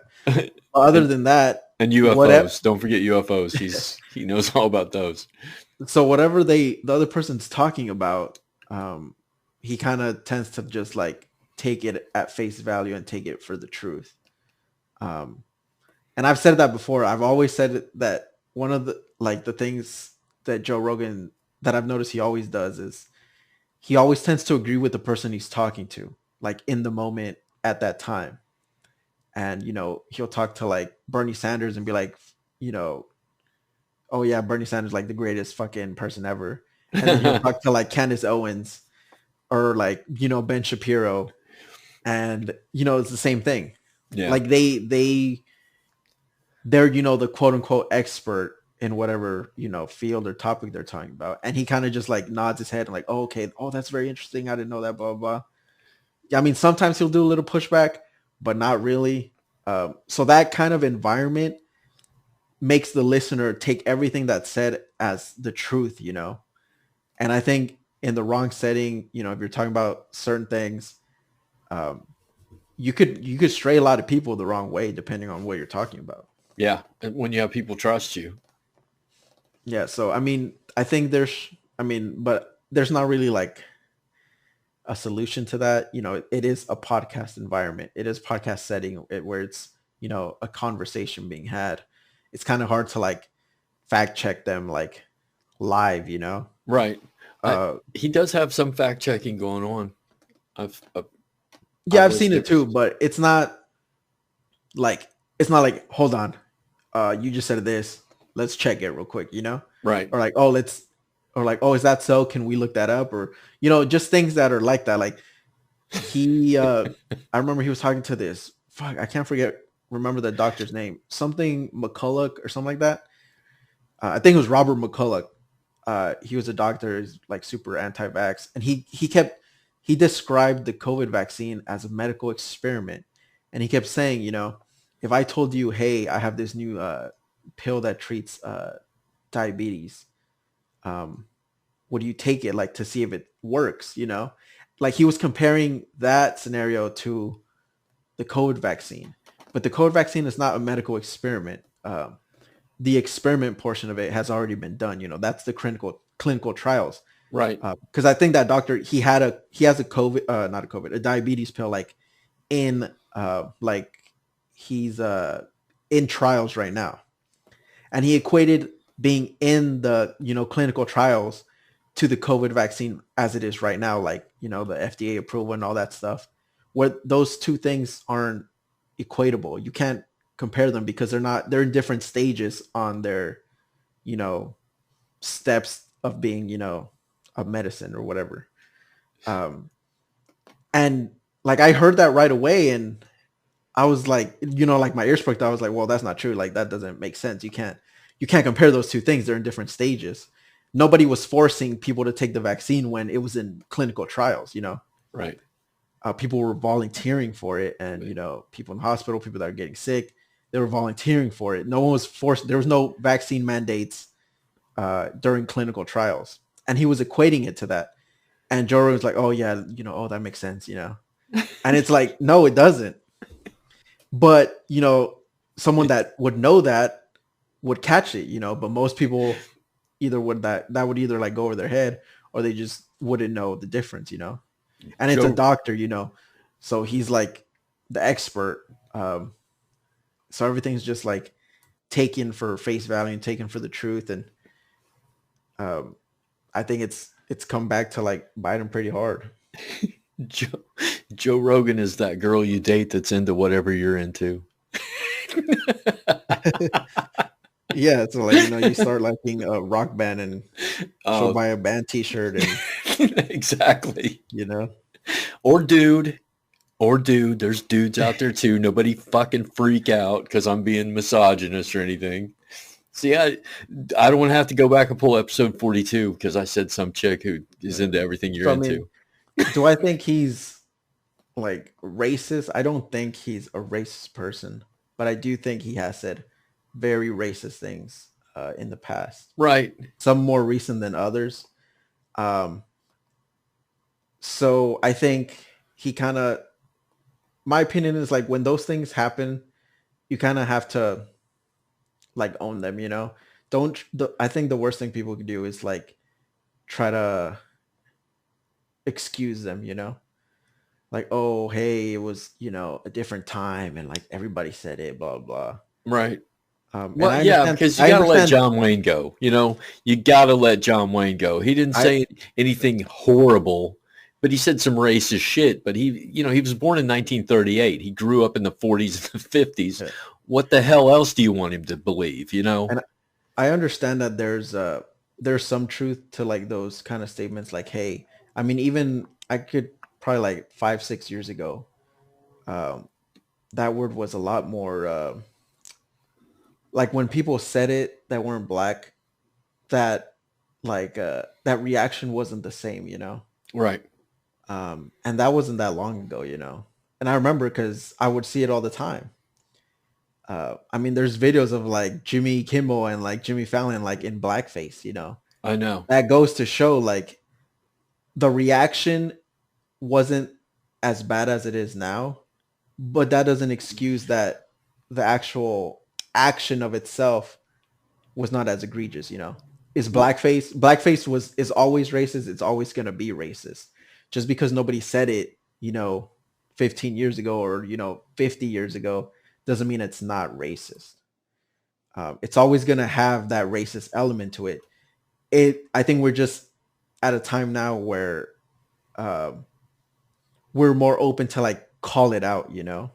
Other and, than that, and whatever. UFOs. Don't forget UFOs. He knows all about those. So whatever the other person's talking about, he kind of tends to just like take it at face value and take it for the truth. Um, and I've said that before. I've always said that one of the things that Joe Rogan that I've noticed he always does is he always tends to agree with the person he's talking to, like in the moment at that time. And he'll talk to like Bernie Sanders and be like, you know, oh yeah, Bernie Sanders like the greatest fucking person ever. And then he'll talk to like Candace Owens or like Ben Shapiro, and it's the same thing. Yeah. Like they're the quote unquote expert in whatever field or topic they're talking about, and he kind of just like nods his head and like, oh, okay, oh, that's very interesting, I didn't know that, blah blah blah. Yeah, I mean, sometimes he'll do a little pushback, but not really. So that kind of environment makes the listener take everything that's said as the truth. And I think in the wrong setting, if you're talking about certain things, um, you could stray a lot of people the wrong way depending on what you're talking about. Yeah. And when you have people trust you. Yeah, so I mean, but there's not really like a solution to that. It is a podcast environment. It is podcast setting where it's, a conversation being had. It's kind of hard to like fact check them like live. Right. Uh, He does have some fact checking going on. I've yeah, I've seen it listened. too, but it's not like, hold on, you just said this. Let's check it real quick. Right. Or like, oh, is that so? Can we look that up? Or, just things that are like that. Like I remember he was talking to this, I can't remember the doctor's name, something McCulloch or something like that. I think it was Robert McCulloch. He was a doctor, he's like super anti-vax. And he described the COVID vaccine as a medical experiment. And he kept saying, if I told you, hey, I have this new pill that treats diabetes, would you take it like to see if it works? Like he was comparing that scenario to the COVID vaccine, but the COVID vaccine is not a medical experiment. The experiment portion of it has already been done. That's the clinical trials. Right. Because I think that doctor, he has a COVID, not a COVID, a diabetes pill, like in like he's in trials right now. And he equated being in the, clinical trials to the COVID vaccine as it is right now, like, the FDA approval and all that stuff, where those two things aren't equatable. You can't compare them because they're in different stages on their, steps of being, a medicine or whatever. And like, I heard that right away, and I was like, like my ears perked. I was like, well, that's not true. Like, that doesn't make sense. You can't compare those two things. They're in different stages. Nobody was forcing people to take the vaccine when it was in clinical trials. Right. People were volunteering for it, and people in the hospital, people that are getting sick, they were volunteering for it. No one was forced. There was no vaccine mandates during clinical trials, and he was equating it to that. And Joe was like, "Oh yeah, oh, that makes sense," And it's like, no, it doesn't. But someone that would know that would catch it, but most people either would either like go over their head, or they just wouldn't know the difference, you know. And it's a Joe, doctor, you know, so he's like the expert. So everything's just like taken for face value and taken for the truth, and um, I think it's come back to like bite him pretty hard. Joe, Joe Rogan is that girl you date that's into whatever you're into. Yeah, so like, you know, you start liking a rock band and she'll Oh, buy a band T-shirt, and exactly. you know, Or dude, or dude. There's dudes out there too. Nobody fucking freak out because I'm being misogynist or anything. See, I don't want to have to go back and pull episode 42 because I said some chick who is yeah. into everything you're So I mean, into. do I think he's like racist? I don't think he's a racist person, but I do think he has said very racist things in the past. Right. Some more recent than others. Um, so I think he kind of, my opinion is like when those things happen, you kind of have to like own them, you know? I think the worst thing people could do is like try to excuse them, you know? Like, oh, hey, it was, you know, a different time and like everybody said it, blah, blah. Right. And Well, yeah, because you I got to let understand, John Wayne go. You got to let John Wayne go. He didn't I, say anything horrible, but he said some racist shit. But he was born in 1938. He grew up in the 40s and the 50s. yeah. What the hell else do you want him to believe? You know? And I understand that there's some truth to like those kind of statements. Like, hey, I mean, even I could probably like 5, 6 years ago, um, that word was a lot more, like when people said it that weren't black, that that reaction wasn't the same, you know? Right. And that wasn't that long ago, you know? And I remember because I would see it all the time. I mean, there's videos of like Jimmy Kimmel and like Jimmy Fallon like in blackface, you know? I know. That goes to show like the reaction wasn't as bad as it is now, but that doesn't excuse that the actual action of itself was not as egregious, you know. Is Well, blackface is always racist, it's always going to be racist. Just because nobody said it, you know, 15 years ago or, you know, 50 years ago doesn't mean it's not racist. It's always going to have that racist element to it. I think we're just at a time now where um, we're more open to like call it out, you know.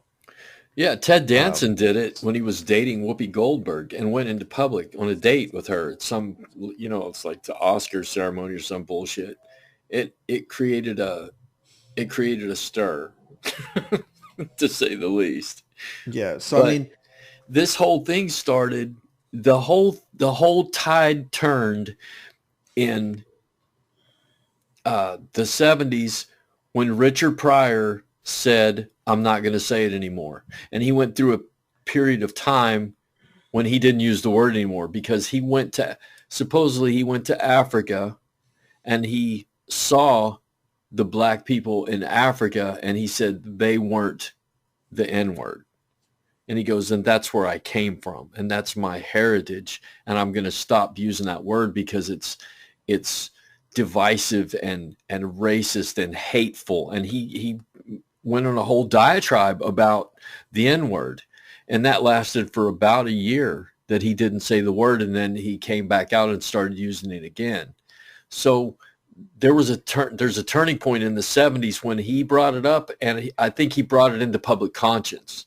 yeah, Ted Um, Danson did it when he was dating Whoopi Goldberg and went into public on a date with her at it's like the Oscar ceremony or some bullshit. It created a stir, to say the least. yeah. So I But mean, this whole thing started. The whole tide turned in the '70s when Richard Pryor said, "I'm not going to say it anymore," and he went through a period of time when he didn't use the word anymore because supposedly he went to Africa and he saw the black people in Africa and he said they weren't the N word. And he goes, and that's where I came from. And that's my heritage. And I'm going to stop using that word because it's divisive and racist and hateful. And he went on a whole diatribe about the N word. And that lasted for about a year that he didn't say the word. And then he came back out and started using it again. So there's a turning point in the '70s when he brought it up. And I think he brought it into public conscience.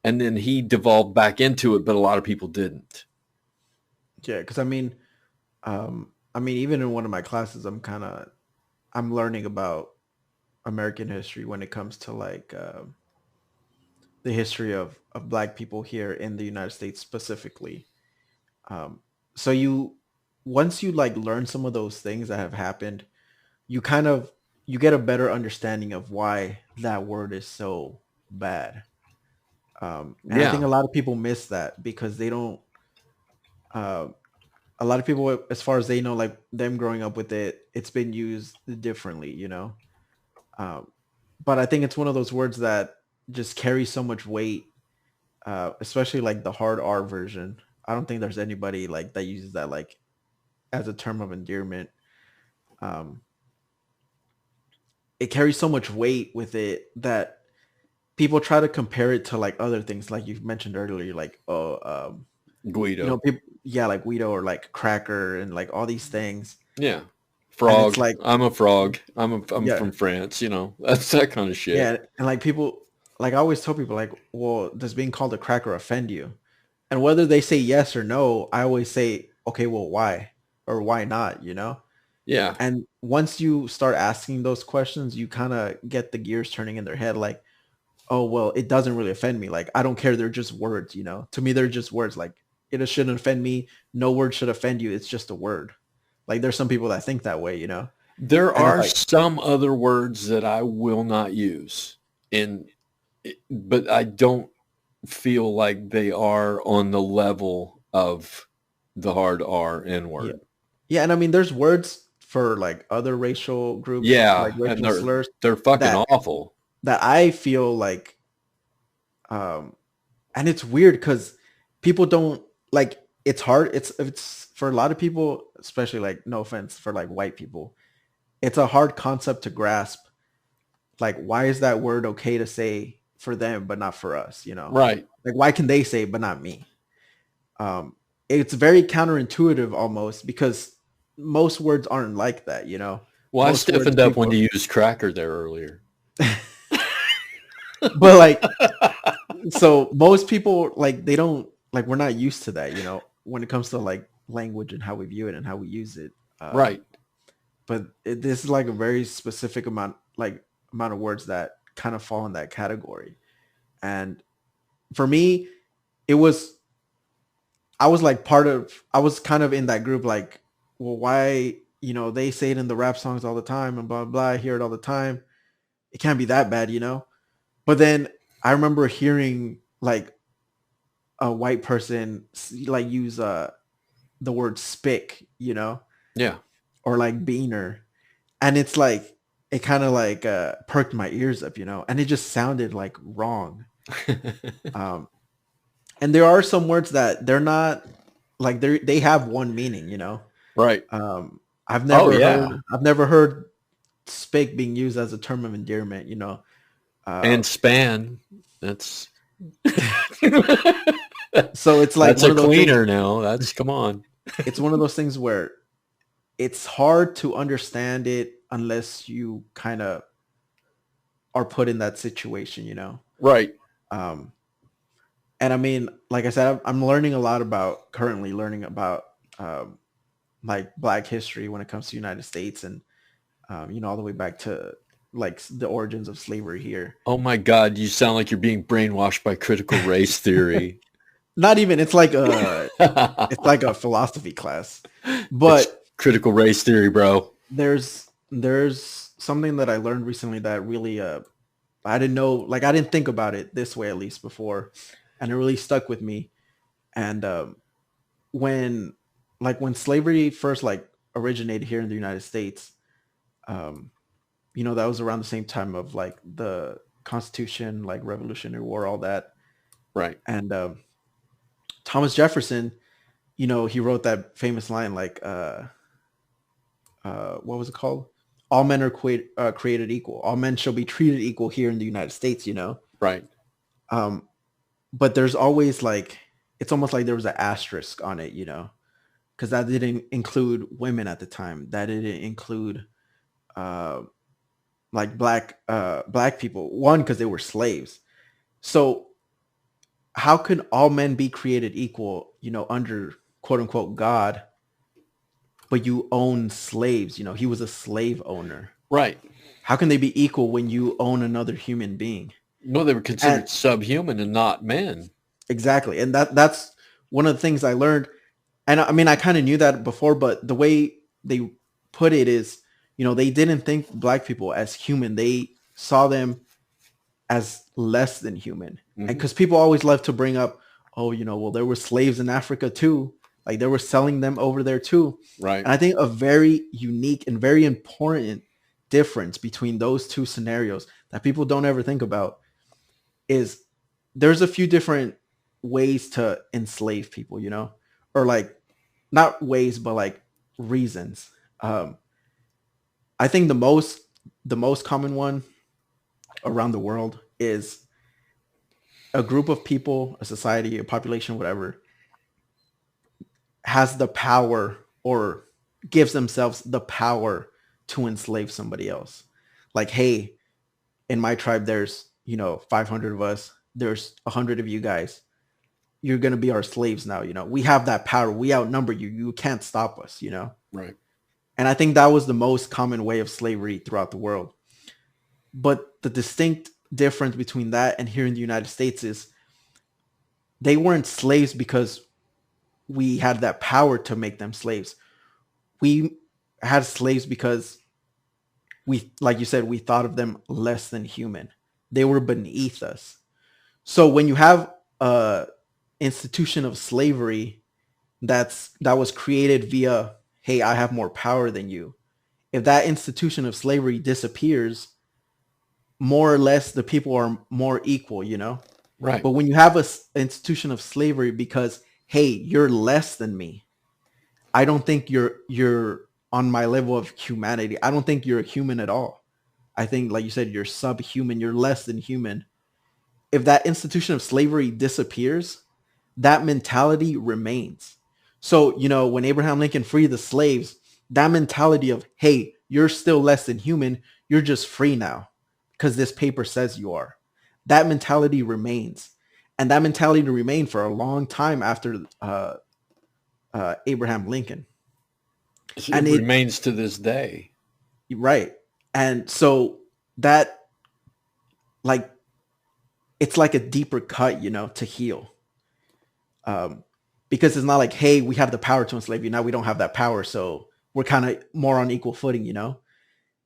And then he devolved back into it, but a lot of people didn't. yeah, because I mean, even in one of my classes, I'm learning about American history when it comes to like the history of Black people here in the United States specifically. Um, so once you like learn some of those things that have happened, you kind of you get a better understanding of why that word is so bad. And I think Yeah. a lot of people miss that because they don't. Uh, a lot of people, as far as they know, like them growing up with it, it's been used differently, you know. Um, but I think it's one of those words that just carries so much weight, especially like the hard R version. I don't think there's anybody like that uses that like as a term of endearment. um, it carries so much weight with it that people try to compare it to like other things, like you mentioned earlier, like Guido. people, yeah, like Guido or like cracker and like all these things, Yeah. and it's Frog. like, I'm a frog. I'm yeah, from France, you know. That's that kind of shit. yeah, and like people, like I always tell people, like, well, does being called a cracker offend you? And whether they say yes or no, I always say, okay, well, why or why not? You know. Yeah. And once you start asking those questions, you kind of get the gears turning in their head, like, oh well, it doesn't really offend me. Like I don't care. They're just words, you know. To me, they're just words. Like it shouldn't offend me. No word should offend you. It's just a word. Like there's some people that think that way, you know. There And it's are like, some other words that I will not use, and but I don't feel like they are on the level of the hard R N yeah, word. yeah. And I mean, there's words for like other racial groups, like Yeah, and racial slurs they're fucking that awful. I feel like, um, and it's weird because people don't like. It's hard. It's for a lot of people, especially like no offense for like white people. It's a hard concept to grasp. Like, why is that word okay to say for them but not for us? You know, Right. like why can they say it but not me? Um, it's very counterintuitive almost because most words aren't like that. You know, Well, I most words stiffened up when people, you used cracker there earlier. but like, so most people like they don't like we're not used to that. You know, when it comes to like language and how we view it and how we use it. Right. But this is like a very specific amount of words that kind of fall in that category. And for me, it was I was kind of in that group, like, well, why, you know, they say it in the rap songs all the time and blah blah, blah, I hear it all the time. It can't be that bad, you know? But then I remember hearing like a white person like use the word spick, you know, Yeah. or like beaner. And it's like it kind of like perked my ears up, you know, and it just sounded like wrong. Um and there are some words that they're not like they have one meaning, you know. Right. Um, Oh yeah. I've never heard "spick" being used as a term of endearment, you know. Uh, And span. That's so it's like that's one a of those things. cleaner now. That's come on. It's one of those things where it's hard to understand it unless you kind of are put in that situation, you know. Right. Um, and I mean, like I said, I'm learning a lot about currently learning about um, like Black history when it comes to the United States and you know, all the way back to like the origins of slavery here. Oh my God, you sound like you're being brainwashed by critical race theory. Not even it's like a philosophy class, It's but critical race theory, bro. there's something that I learned recently that really I didn't know, like I didn't think about it this way at least before, and it really stuck with me. And when when slavery first like originated here in the United States, um, you know, that was around the same time of like the Constitution, like Revolutionary War, all that. Right. And Thomas Jefferson, you know, he wrote that famous line like, what was it called? All men are created equal. All men shall be treated equal here in the United States, you know? Right. Um, but there's always like, it's almost like there was an asterisk on it, you know? Because that didn't include women at the time. That didn't include uh, like black people. One, because they were slaves. So how can all men be created equal, you know, under quote unquote God, but you own slaves? You know, he was a slave owner. Right. How can they be equal when you own another human being? No, they were And considered subhuman and not men. exactly. And that's one of the things I learned. And I mean, I kind of knew that before, but the way they put it is, you know, they didn't think black people as human. They saw them as less than human. And Hmm. because people always love to bring up, oh, you know, well, there were slaves in Africa too. Like they were selling them over there too. Right. And I think a very unique and very important difference between those two scenarios that people don't ever think about is there's a few different ways to enslave people, you know, or like not ways, but like reasons. Um, I think the most common one around the world is a group of people, a society, a population, whatever, has the power or gives themselves the power to enslave somebody else. Like, hey, in my tribe, there's 500 of us. There's 100 of you guys. You're gonna be our slaves now. We have that power. We outnumber you. You can't stop us. Right. And I think that was the most common way of slavery throughout the world. But the distinct difference between that and here in the United States is they weren't slaves because we had that power to make them slaves. We had slaves because we, like you said, we thought of them less than human. They were beneath us. So when you have a institution of slavery that was created via, hey, I have more power than you. If that institution of slavery disappears, more or less the people are more equal. Right. But when you have an institution of slavery because, hey, you're less than me, I don't think you're on my level of humanity. I don't think you're a human at all. I think, like you said, you're subhuman. You're less than human. If that institution of slavery disappears, that mentality remains. So, when Abraham Lincoln freed the slaves, that mentality of, hey, you're still less than human, you're just free now because this paper says you are. That mentality remains. And that mentality remained for a long time after Abraham Lincoln. It And remains to this day. right. And so that, like, it's like a deeper cut, to heal. Because it's not like, hey, we have the power to enslave you. Now we don't have that power. So we're kind of more on equal footing,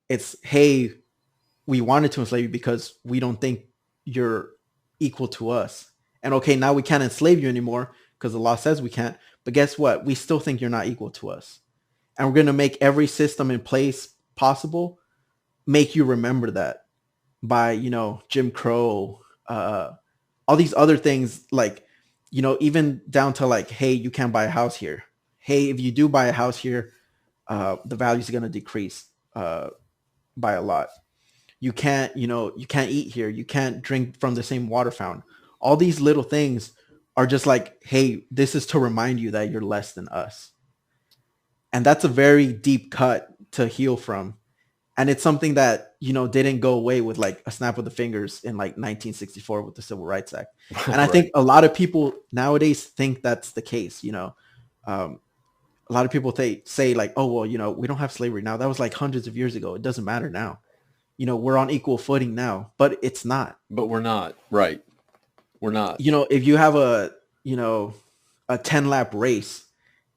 It's, hey, we wanted to enslave you because we don't think you're equal to us. And okay, now we can't enslave you anymore because the law says we can't. But guess what? We still think you're not equal to us. And we're going to make every system in place possible, make you remember that by, Jim Crow, all these other things, like, even down to like, hey, you can't buy a house here. Hey, if you do buy a house here, the value is going to decrease by a lot. You can't eat here. You can't drink from the same water fountain. All these little things are just like, hey, this is to remind you that you're less than us. And that's a very deep cut to heal from. And it's something that, didn't go away with like a snap of the fingers in like 1964 with the Civil Rights Act. And I think a lot of people nowadays think that's the case. A lot of people say like, oh, well, we don't have slavery now. That was like hundreds of years ago. It doesn't matter now. We're on equal footing now, but it's not. But we're not. Right. We're not. If you have a 10-lap race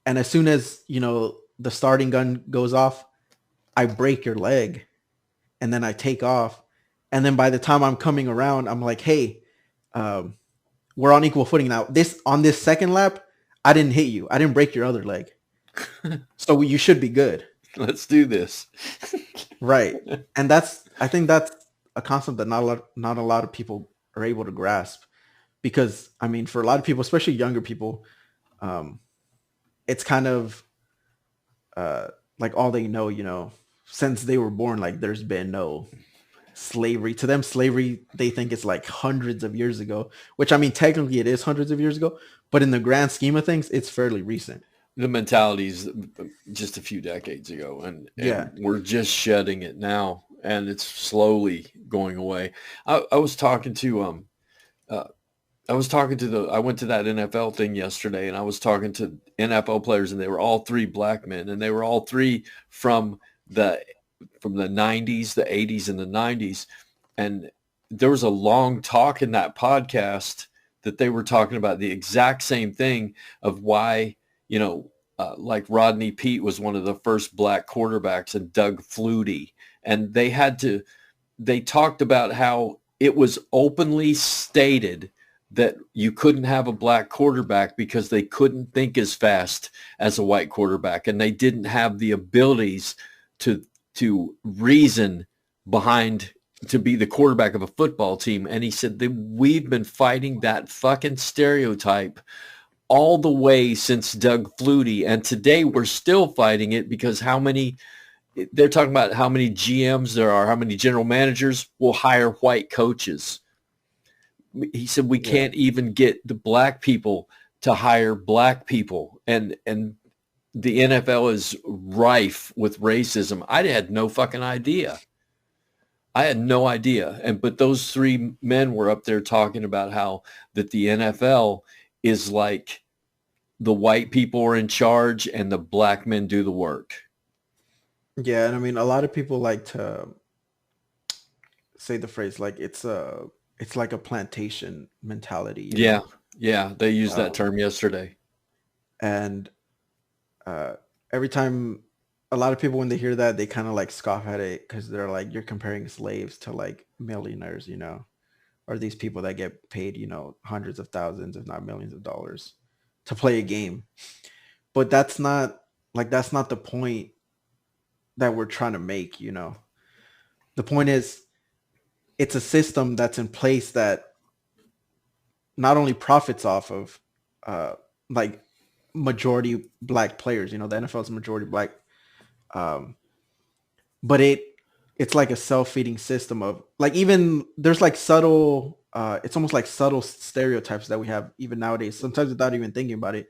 and as soon as, the starting gun goes off, I break your leg and then I take off. And then by the time I'm coming around, I'm like, hey, we're on equal footing now. On this second lap, I didn't hit you. I didn't break your other leg. So you should be good. Let's do this. Right. And I think that's a concept that not a lot of people are able to grasp because, I mean, for a lot of people, especially younger people, it's kind of like all they know, since they were born, like there's been no slavery. To them, slavery, they think it's like hundreds of years ago, which I mean, technically it is hundreds of years ago, but in the grand scheme of things, it's fairly recent. The mentality's just a few decades ago, and we're just shedding it now, and it's slowly going away. I was talking to I went to that NFL thing yesterday, and I was talking to NFL players, and they were all three black men, and they were all three from the 90s, the 80s, and the 90s. And there was a long talk in that podcast that they were talking about the exact same thing of why, like Rodney Peete was one of the first black quarterbacks and Doug Flutie. And they talked about how it was openly stated that you couldn't have a black quarterback because they couldn't think as fast as a white quarterback. And they didn't have the abilities to reason behind to be the quarterback of a football team. And he said that we've been fighting that fucking stereotype all the way since Doug Flutie. And today we're still fighting it because how many they're talking about how many GMs there are, how many general managers will hire white coaches. He said we Yeah. can't even get the black people to hire black people, and the NFL is rife with racism. I had no fucking idea. I had no idea. And but those three men were up there talking about how that the NFL is like the white people are in charge and the black men do the work. Yeah, and I mean, a lot of people like to say the phrase like it's like a plantation mentality, you Yeah. know. Yeah. They used that Um, term yesterday. and every time a lot of people when they hear that they kind of like scoff at it because they're like you're comparing slaves to like millionaires, you know, or these people that get paid, you know, hundreds of thousands if not millions of dollars to play a game. But that's not the point that we're trying to make, you know. The point is it's a system that's in place that not only profits off of uh like majority black players, you know, the NFL is majority black, um but it's like a self-feeding system of like even there's like subtle it's almost like subtle stereotypes that we have even nowadays sometimes without even thinking about it.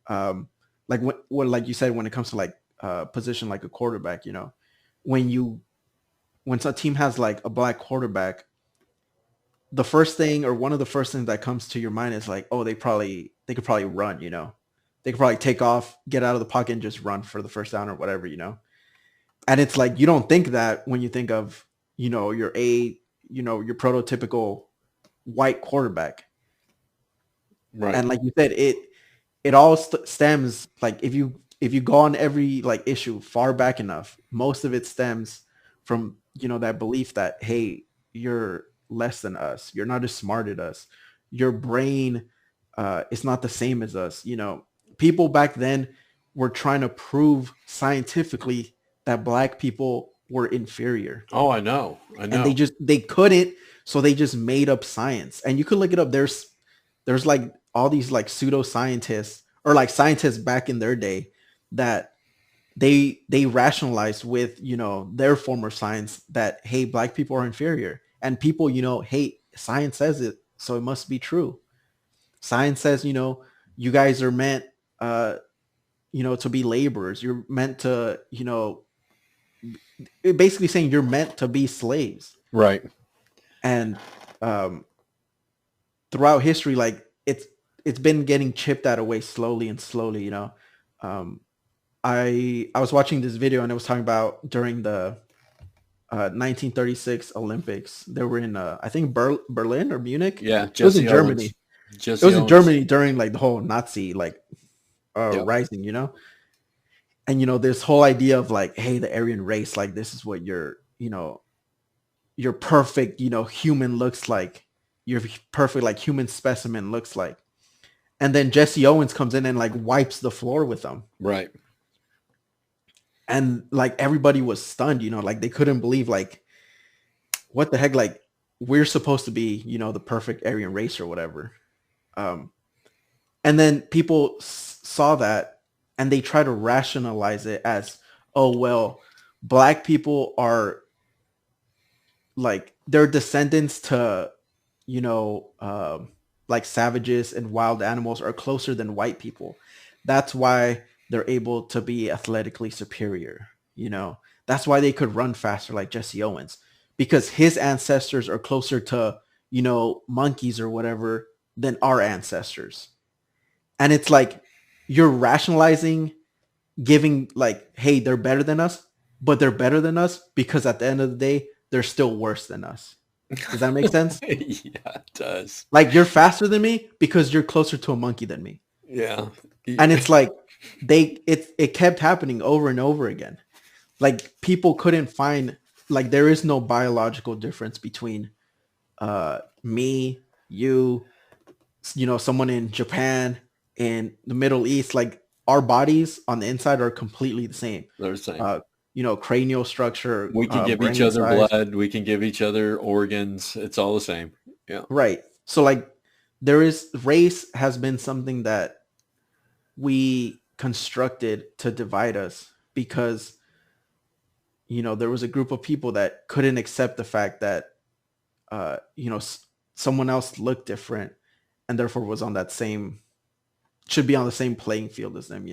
Like when like you said when it comes to like position like a quarterback, you know, when you when a team has like a black quarterback, the first thing or one of the first things that comes to your mind is like, oh, they could probably run, you know, they could probably take off, get out of the pocket, and just run for the first down or whatever, you know. And it's like you don't think that when you think of, you know, you know, your prototypical white quarterback. Right. And like you said, it all stems like if you go on every like issue far back enough, most of it stems from, you know, that belief that hey, you're less than us, you're not as smart as us, your brain is not the same as us, you know. People back then were trying to prove scientifically that black people were inferior, Oh, I know. I and know. they couldn't, so they just made up science. And you could look it up. There's like all these like pseudo scientists or like scientists back in their day that they rationalized with, you know, their form of science that hey, black people are inferior. And people, you know, hey, science says it, so it must be true. Science says, you know, you guys are meant you know, to be laborers, you're meant to, you know, basically saying you're meant to be slaves. Right. And um throughout history, like it's been getting chipped out away slowly and slowly, you know. um I was watching this video and it was talking about during the 1936 Olympics. They were in I think Berlin or Munich. Yeah. It was in Jesse Germany. Owens. It Jesse was in Owens. Germany during like the whole Nazi like Yep. rising, you know. And you know this whole idea of like hey, the Aryan race, like this is what your, you know, your perfect, you know, human looks like, your perfect like human specimen looks like. And then Jesse Owens comes in and like wipes the floor with them. Right. And like everybody was stunned, you know, like they couldn't believe like what the heck, like we're supposed to be, you know, the perfect Aryan race or whatever. Um, and then people saw that and they try to rationalize it as, oh well, black people are like they're descendants to, you know, like savages and wild animals are closer than white people. That's why they're able to be athletically superior. You know, that's why they could run faster like Jesse Owens because his ancestors are closer to, you know, monkeys or whatever than our ancestors. And it's like you're rationalizing giving like, hey, they're better than us, but they're better than us because at the end of the day, they're still worse than us. Does that make sense? Yeah, it does. Like you're faster than me because you're closer to a monkey than me. Yeah. And it's like it kept happening over and over again. Like people couldn't find like there is no biological difference between me, you know, someone in Japan, in the Middle East. Like our bodies on the inside are completely the same. They're the same. Uh, you know, cranial structure, We can give each brain other size. blood. We can give each other organs. It's all the same. Yeah. Right. So like there is race has been something that we constructed to divide us because there was a group of people that couldn't accept the fact that someone else looked different and therefore was on that same should be on the same playing field as them.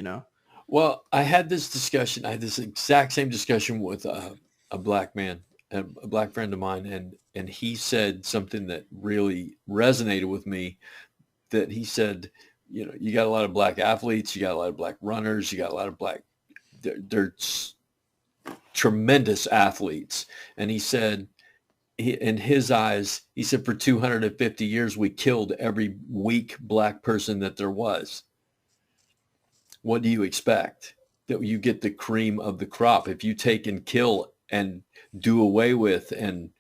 Well, I had this discussion. I had this exact same discussion with a black man, a black friend of mine, and he said something that really resonated with me. That he said, you got a lot of black athletes, you got a lot of black runners, you got a lot of black. They're tremendous athletes, and he said, in his eyes, he said, for 250 years we killed every weak black person that there was. What do you expect? That you get the cream of the crop. If you take and kill and do away with and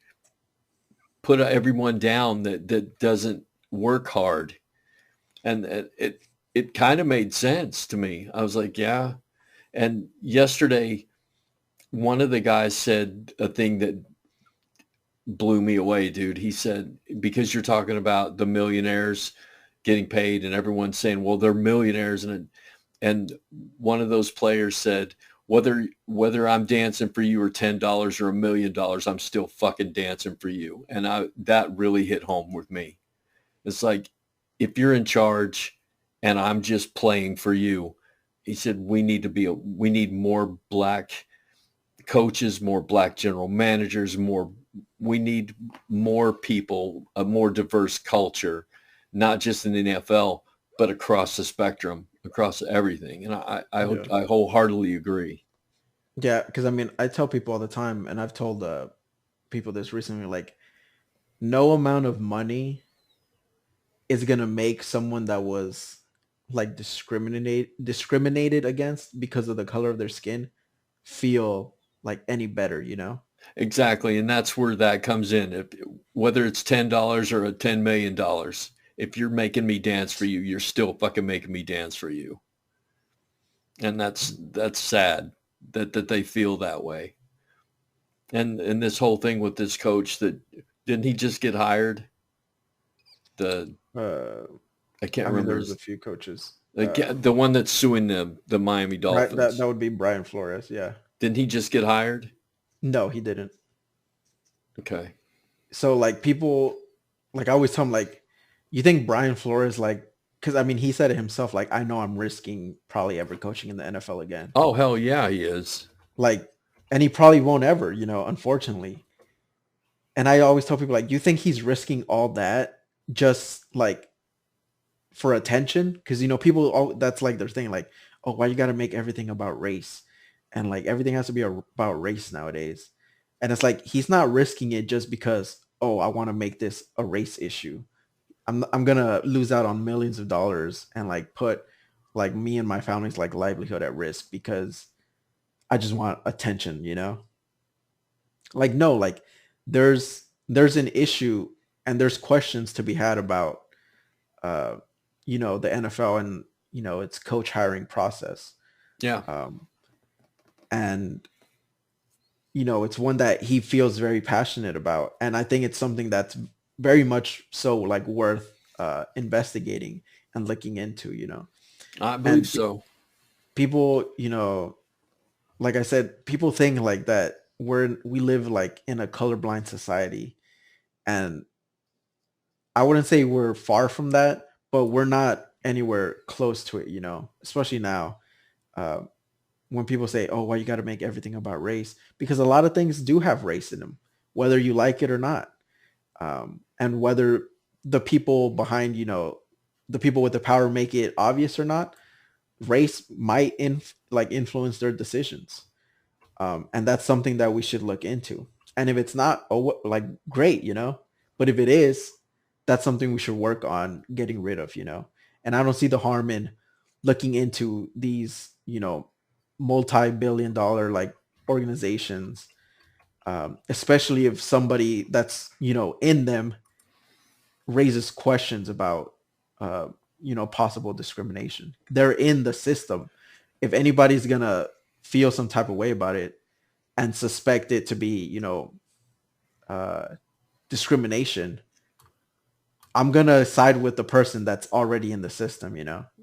put everyone down that doesn't work hard. And it kind of made sense to me. I was like, yeah. And yesterday, one of the guys said a thing that blew me away, dude. He said, because you're talking about the millionaires getting paid and everyone's saying, well, they're millionaires. And one of those players said, whether I'm dancing for you or $10 or $1,000,000, I'm still fucking dancing for you. And that really hit home with me. It's like, if you're in charge and I'm just playing for you, he said, we need more black coaches, more black general managers, we need more people, a more diverse culture, not just in the NFL, but across the spectrum, across everything. And Yeah. I wholeheartedly agree. Yeah, because I mean, I tell people all the time, and I've told people this recently, like, no amount of money is gonna make someone that was like discriminated against because of the color of their skin feel like any better. Exactly. And that's where that comes in. Whether it's $10 or a $10 million, if you're making me dance for you, you're still fucking making me dance for you. And that's sad that they feel that way. And this whole thing with this coach, that didn't he just get hired? The Uh, I can't I mean, remember there's a few coaches. the one that's suing the Miami Right, that Dolphins. that would be Brian Flores. Yeah. Didn't he just get hired? No, he didn't. Okay. So like people, like I always tell him, like, you think Brian Flores, like, because I mean he said it himself, like, I know I'm risking probably ever coaching in the NFL again, Oh hell yeah, he is. like, and he probably won't ever, unfortunately. And I always tell people, like, you think he's risking all that just like for attention? Because people, that's like their thing, like, oh, why you got to make everything about race, and like everything has to be about race nowadays. And it's like he's not risking it just because, oh, I want to make this a race issue. I'm gonna lose out on millions of dollars and like put like me and my family's like livelihood at risk because I just want attention. Like, no, like there's an issue and there's questions to be had about uh the NFL and its coach hiring process. Yeah. Um and it's one that he feels very passionate about, and I think it's something that's very much so like worth investigating and looking into. I believe And so. people, like I said, people think like that we live like in a colorblind society, and I wouldn't say we're far from that, but we're not anywhere close to it. Especially now, uh, when people say, "Oh, why you got to make everything about race?" Because a lot of things do have race in them, whether you like it or not, and whether the people behind, the people with the power make it obvious or not, race might influence their decisions, and that's something that we should look into. And if it's not, oh, like, great. But if it is, that's something we should work on getting rid of. And I don't see the harm in looking into these, multi-billion dollar like organizations, especially if somebody that's in them raises questions about possible discrimination. They're in the system. If anybody's gonna feel some type of way about it and suspect it to be uh, discrimination, I'm gonna side with the person that's already in the system.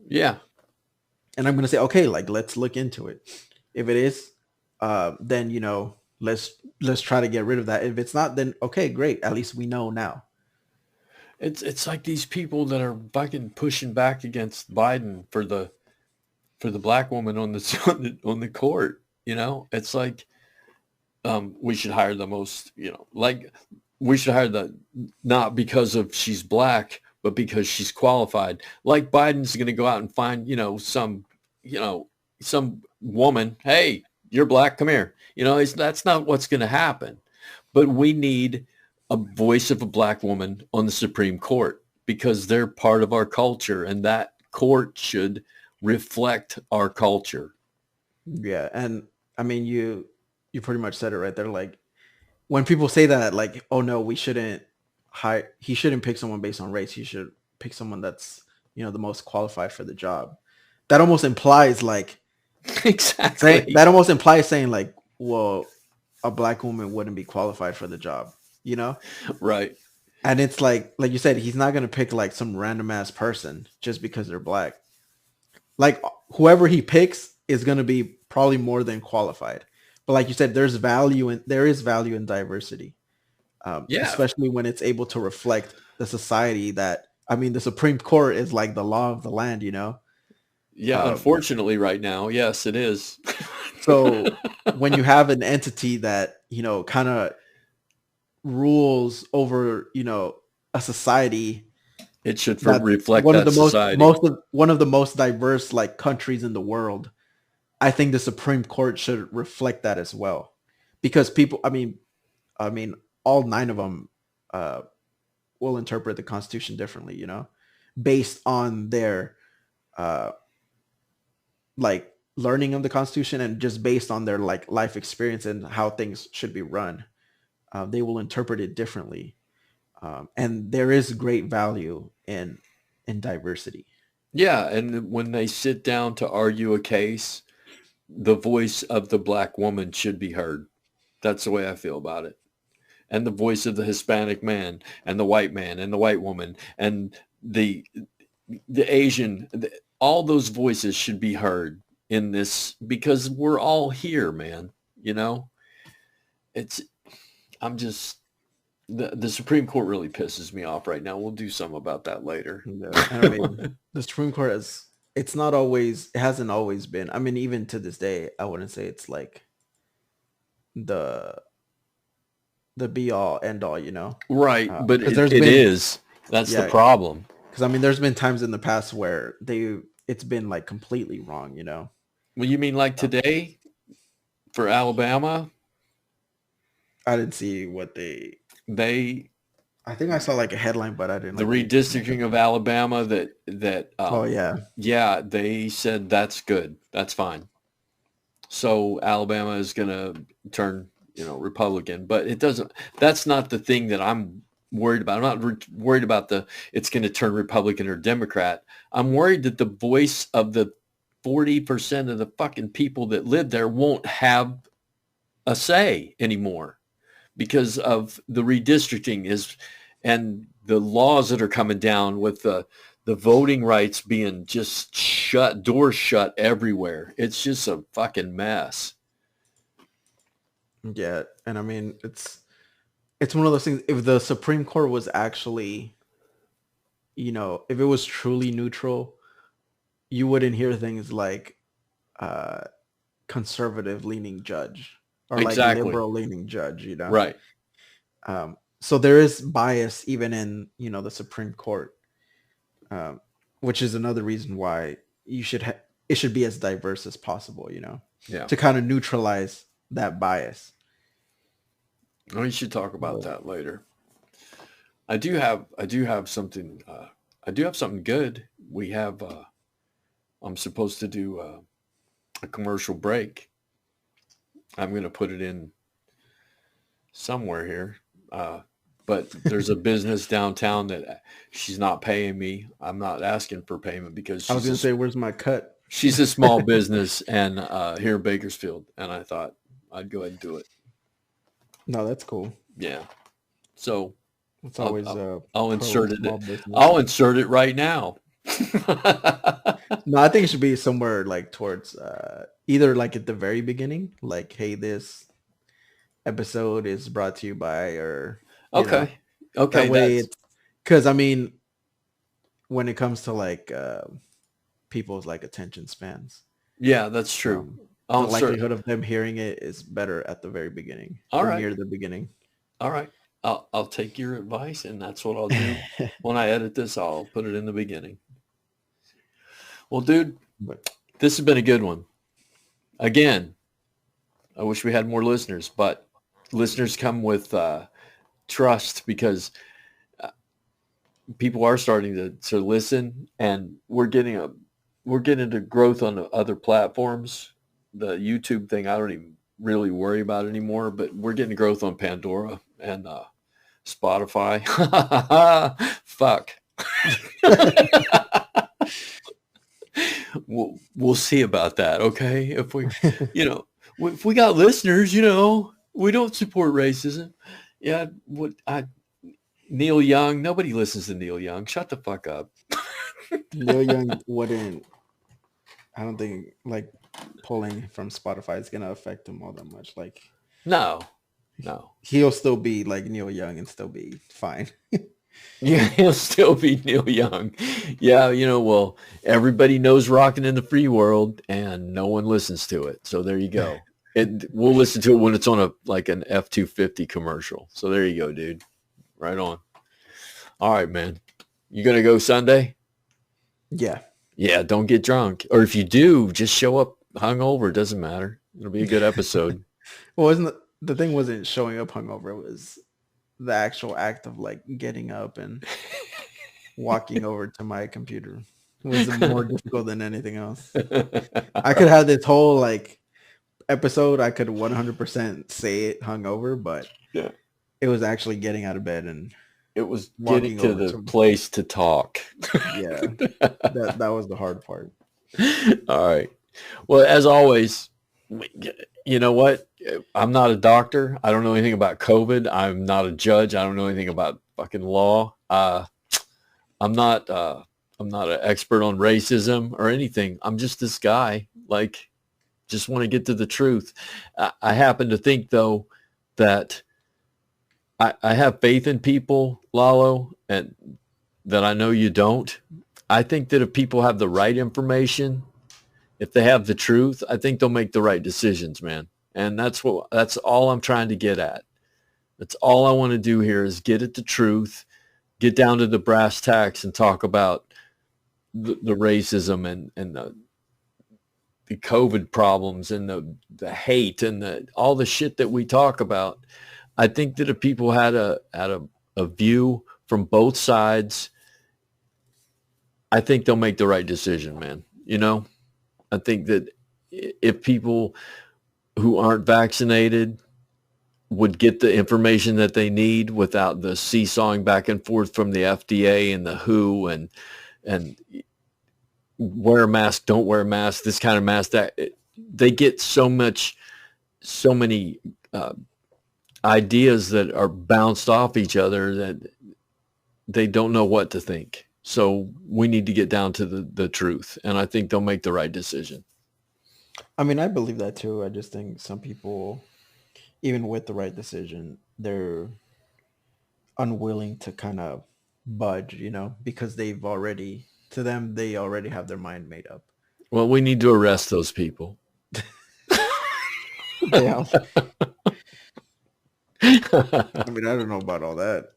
Yeah. And I'm gonna say, okay, like, let's look into it. If it is, then let's try to get rid of that. If it's not, then okay, great. At least we know now. It's like these people that are fucking pushing back against Biden for the black woman on the on the court. You know, it's like we should hire the most. You know, like we should hire the not because of she's black, but because she's qualified. Like Biden's going to go out and find you know some woman. Hey, you're black. Come here. You know, that's not what's going to happen. But we need a voice of a black woman on the Supreme Court because they're part of our culture, and that court should reflect our culture. Yeah, and I mean, you pretty much said it right there. Like when people say that, like, oh no, we shouldn't hire. He shouldn't pick someone based on race. He should pick someone that's the most qualified for the job. That almost implies like Exactly. that almost implies saying like, well, a black woman wouldn't be qualified for the job, you know? Right. And it's like you said, he's not gonna pick like some random ass person just because they're black. Like whoever he picks is gonna be probably more than qualified. But like you said, there is value in diversity, Yeah. especially when it's able to reflect the society that. I mean, the Supreme Court is like the law of the land, you know. Yeah. Um, Unfortunately, right now, yes, it is. so when you have an entity that kind of rules over a society It should that's reflect that society. one of the most diverse like countries in the world, I think the Supreme Court should reflect that as well, because people, I mean, all nine of them uh, will interpret the Constitution differently, based on their uh, like learning of the Constitution and just based on their like life experience and how things should be run. They will interpret it differently, and there is great value in diversity. Yeah. And when they sit down to argue a case, the voice of the black woman should be heard. That's the way I feel about it. And the voice of the Hispanic man and the white woman and the Asian, all those voices should be heard in this because we're all here, man. You know, it's, I'm just, the Supreme Court really pisses me off right now. We'll do something about that later. Yeah. And I mean, the Supreme Court is it hasn't always been. I mean, even to this day, I wouldn't say it's like the be all end all, Right. But because there's it been is. That's the yeah, problem. because I mean, there's been times in the past where it's been like completely wrong, Well, you mean like Um, today for Alabama? I didn't see They I think I saw like a headline, but I didn't the like read too much of redistricting it. of Alabama that Oh yeah, yeah, they said that's good. That's fine. So Alabama is going to turn, Republican, but it doesn't, that's not the thing that I'm worried about. I'm not worried about it's going to turn Republican or Democrat. I'm worried that the voice of the 40% of the fucking people that live there won't have a say anymore because of the redistricting and the laws that are coming down with the voting rights being just doors shut everywhere. It's just a fucking mess. yeah, and I mean it's one of those things. If the Supreme Court was actually, if it was truly neutral, you wouldn't hear things like uh conservative leaning judge or like Exactly. liberal leaning judge, Right. So there is bias even in the Supreme Court, um, which is another reason why it should be as diverse as possible, Yeah. to kind of neutralize that bias. We should talk about But that later. I do have something. I do have something good. We have. I'm supposed to do a commercial break. I'm going to put it in somewhere here. Uh, but there's a business downtown that she's not paying me. I'm not asking for payment because I was gonna say, where's my cut? she's a small business and here in Bakersfield, and I thought I'd go ahead and do it. No, that's cool. Yeah. So It's I'll, always I'll, I'll pro insert small it. business. I'll insert it right now. No, I think it should be somewhere like towards either like at the very beginning, like, hey, this episode is brought to you by, or Okay. Okay. that way it's, because I mean, when it comes to like people's like attention spans, yeah, that's true. the likelihood of them hearing it is better at the very beginning, or near the beginning. All right. I'll take your advice, and that's what I'll do. When I edit this, I'll put it in the beginning. Well, dude, this has been a good one. Again, I wish we had more listeners, but listeners come with trust, because people are starting to listen, and we're getting to growth on the other platforms. The YouTube thing, I don't even really worry about anymore, but we're getting growth on Pandora and Spotify. Fuck. We'll see about that. Okay. If we, if we got listeners, we don't support racism. Yeah. Neil Young, nobody listens to Neil Young. Shut the fuck up. Neil Young wouldn't, I don't think like pulling from Spotify is going to affect him all that much. Like, no. He'll still be like Neil Young and still be fine. Yeah, he'll still be Neil Young. Yeah, well, everybody knows Rockin' in the Free World, and no one listens to it. So there you go. We'll listen to it when it's on an F-250 commercial. So there you go, dude. Right on. All right, man. You gonna go Sunday? Yeah. Yeah, don't get drunk. Or if you do, just show up hungover. It doesn't matter. It'll be a good episode. Well, the thing wasn't showing up hungover. It was the actual act of like getting up and walking over to my computer. It was more difficult than anything else. I could have this whole like episode. I could 100% say it hungover, but yeah, it was actually getting out of bed and it was getting to the place to talk. Yeah, that was the hard part. All right. Well, as always, you know what? I'm not a doctor. I don't know anything about COVID. I'm not a judge. I don't know anything about fucking law. I'm not an expert on racism or anything. I'm just this guy. Like, just want to get to the truth. I happen to think though that I have faith in people, Lalo, and that I know you don't. I think that if people have the right information, if they have the truth, I think they'll make the right decisions, man. And that's all I'm trying to get at. That's all I want to do here is get at the truth, get down to the brass tacks and talk about the racism and the COVID problems and the hate and all the shit that we talk about. I think that if people had a view from both sides, I think they'll make the right decision, man. I think that if people who aren't vaccinated would get the information that they need without the seesawing back and forth from the FDA and the WHO and wear a mask, don't wear a mask, this kind of mask, that they get so many ideas that are bounced off each other that they don't know what to think. So we need to get down to the truth, and I think they'll make the right decision. I mean, I believe that too. I just think some people, even with the right decision, they're unwilling to kind of budge, because they already have their mind made up. Well, we need to arrest those people. Yeah. I mean, I don't know about all that.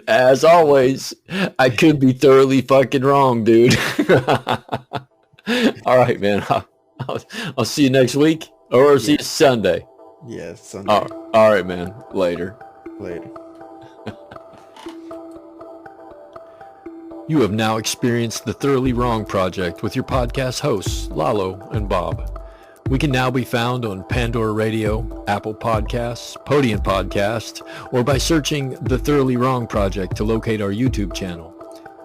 As always, I could be thoroughly fucking wrong, dude. All right, man. I'll see you next week, or see you Sunday. Yeah, Sunday. All right, man. Later. You have now experienced the Thoroughly Wrong Project with your podcast hosts, Lalo and Bob. We can now be found on Pandora Radio, Apple Podcasts, Podium Podcast, or by searching The Thoroughly Wrong Project to locate our YouTube channel.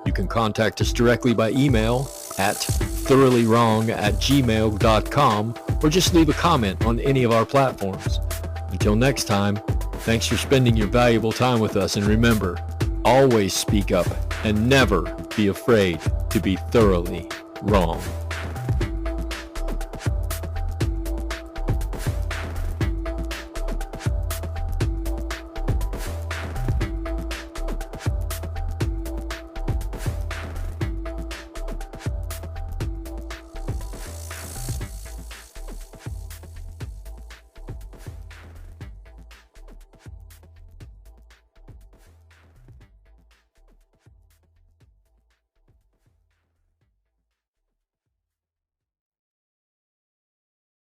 You can contact us directly by email at thoroughly-wrong@gmail.com, or just leave a comment on any of our platforms. Until next time, thanks for spending your valuable time with us, and remember, always speak up and never be afraid to be thoroughly wrong.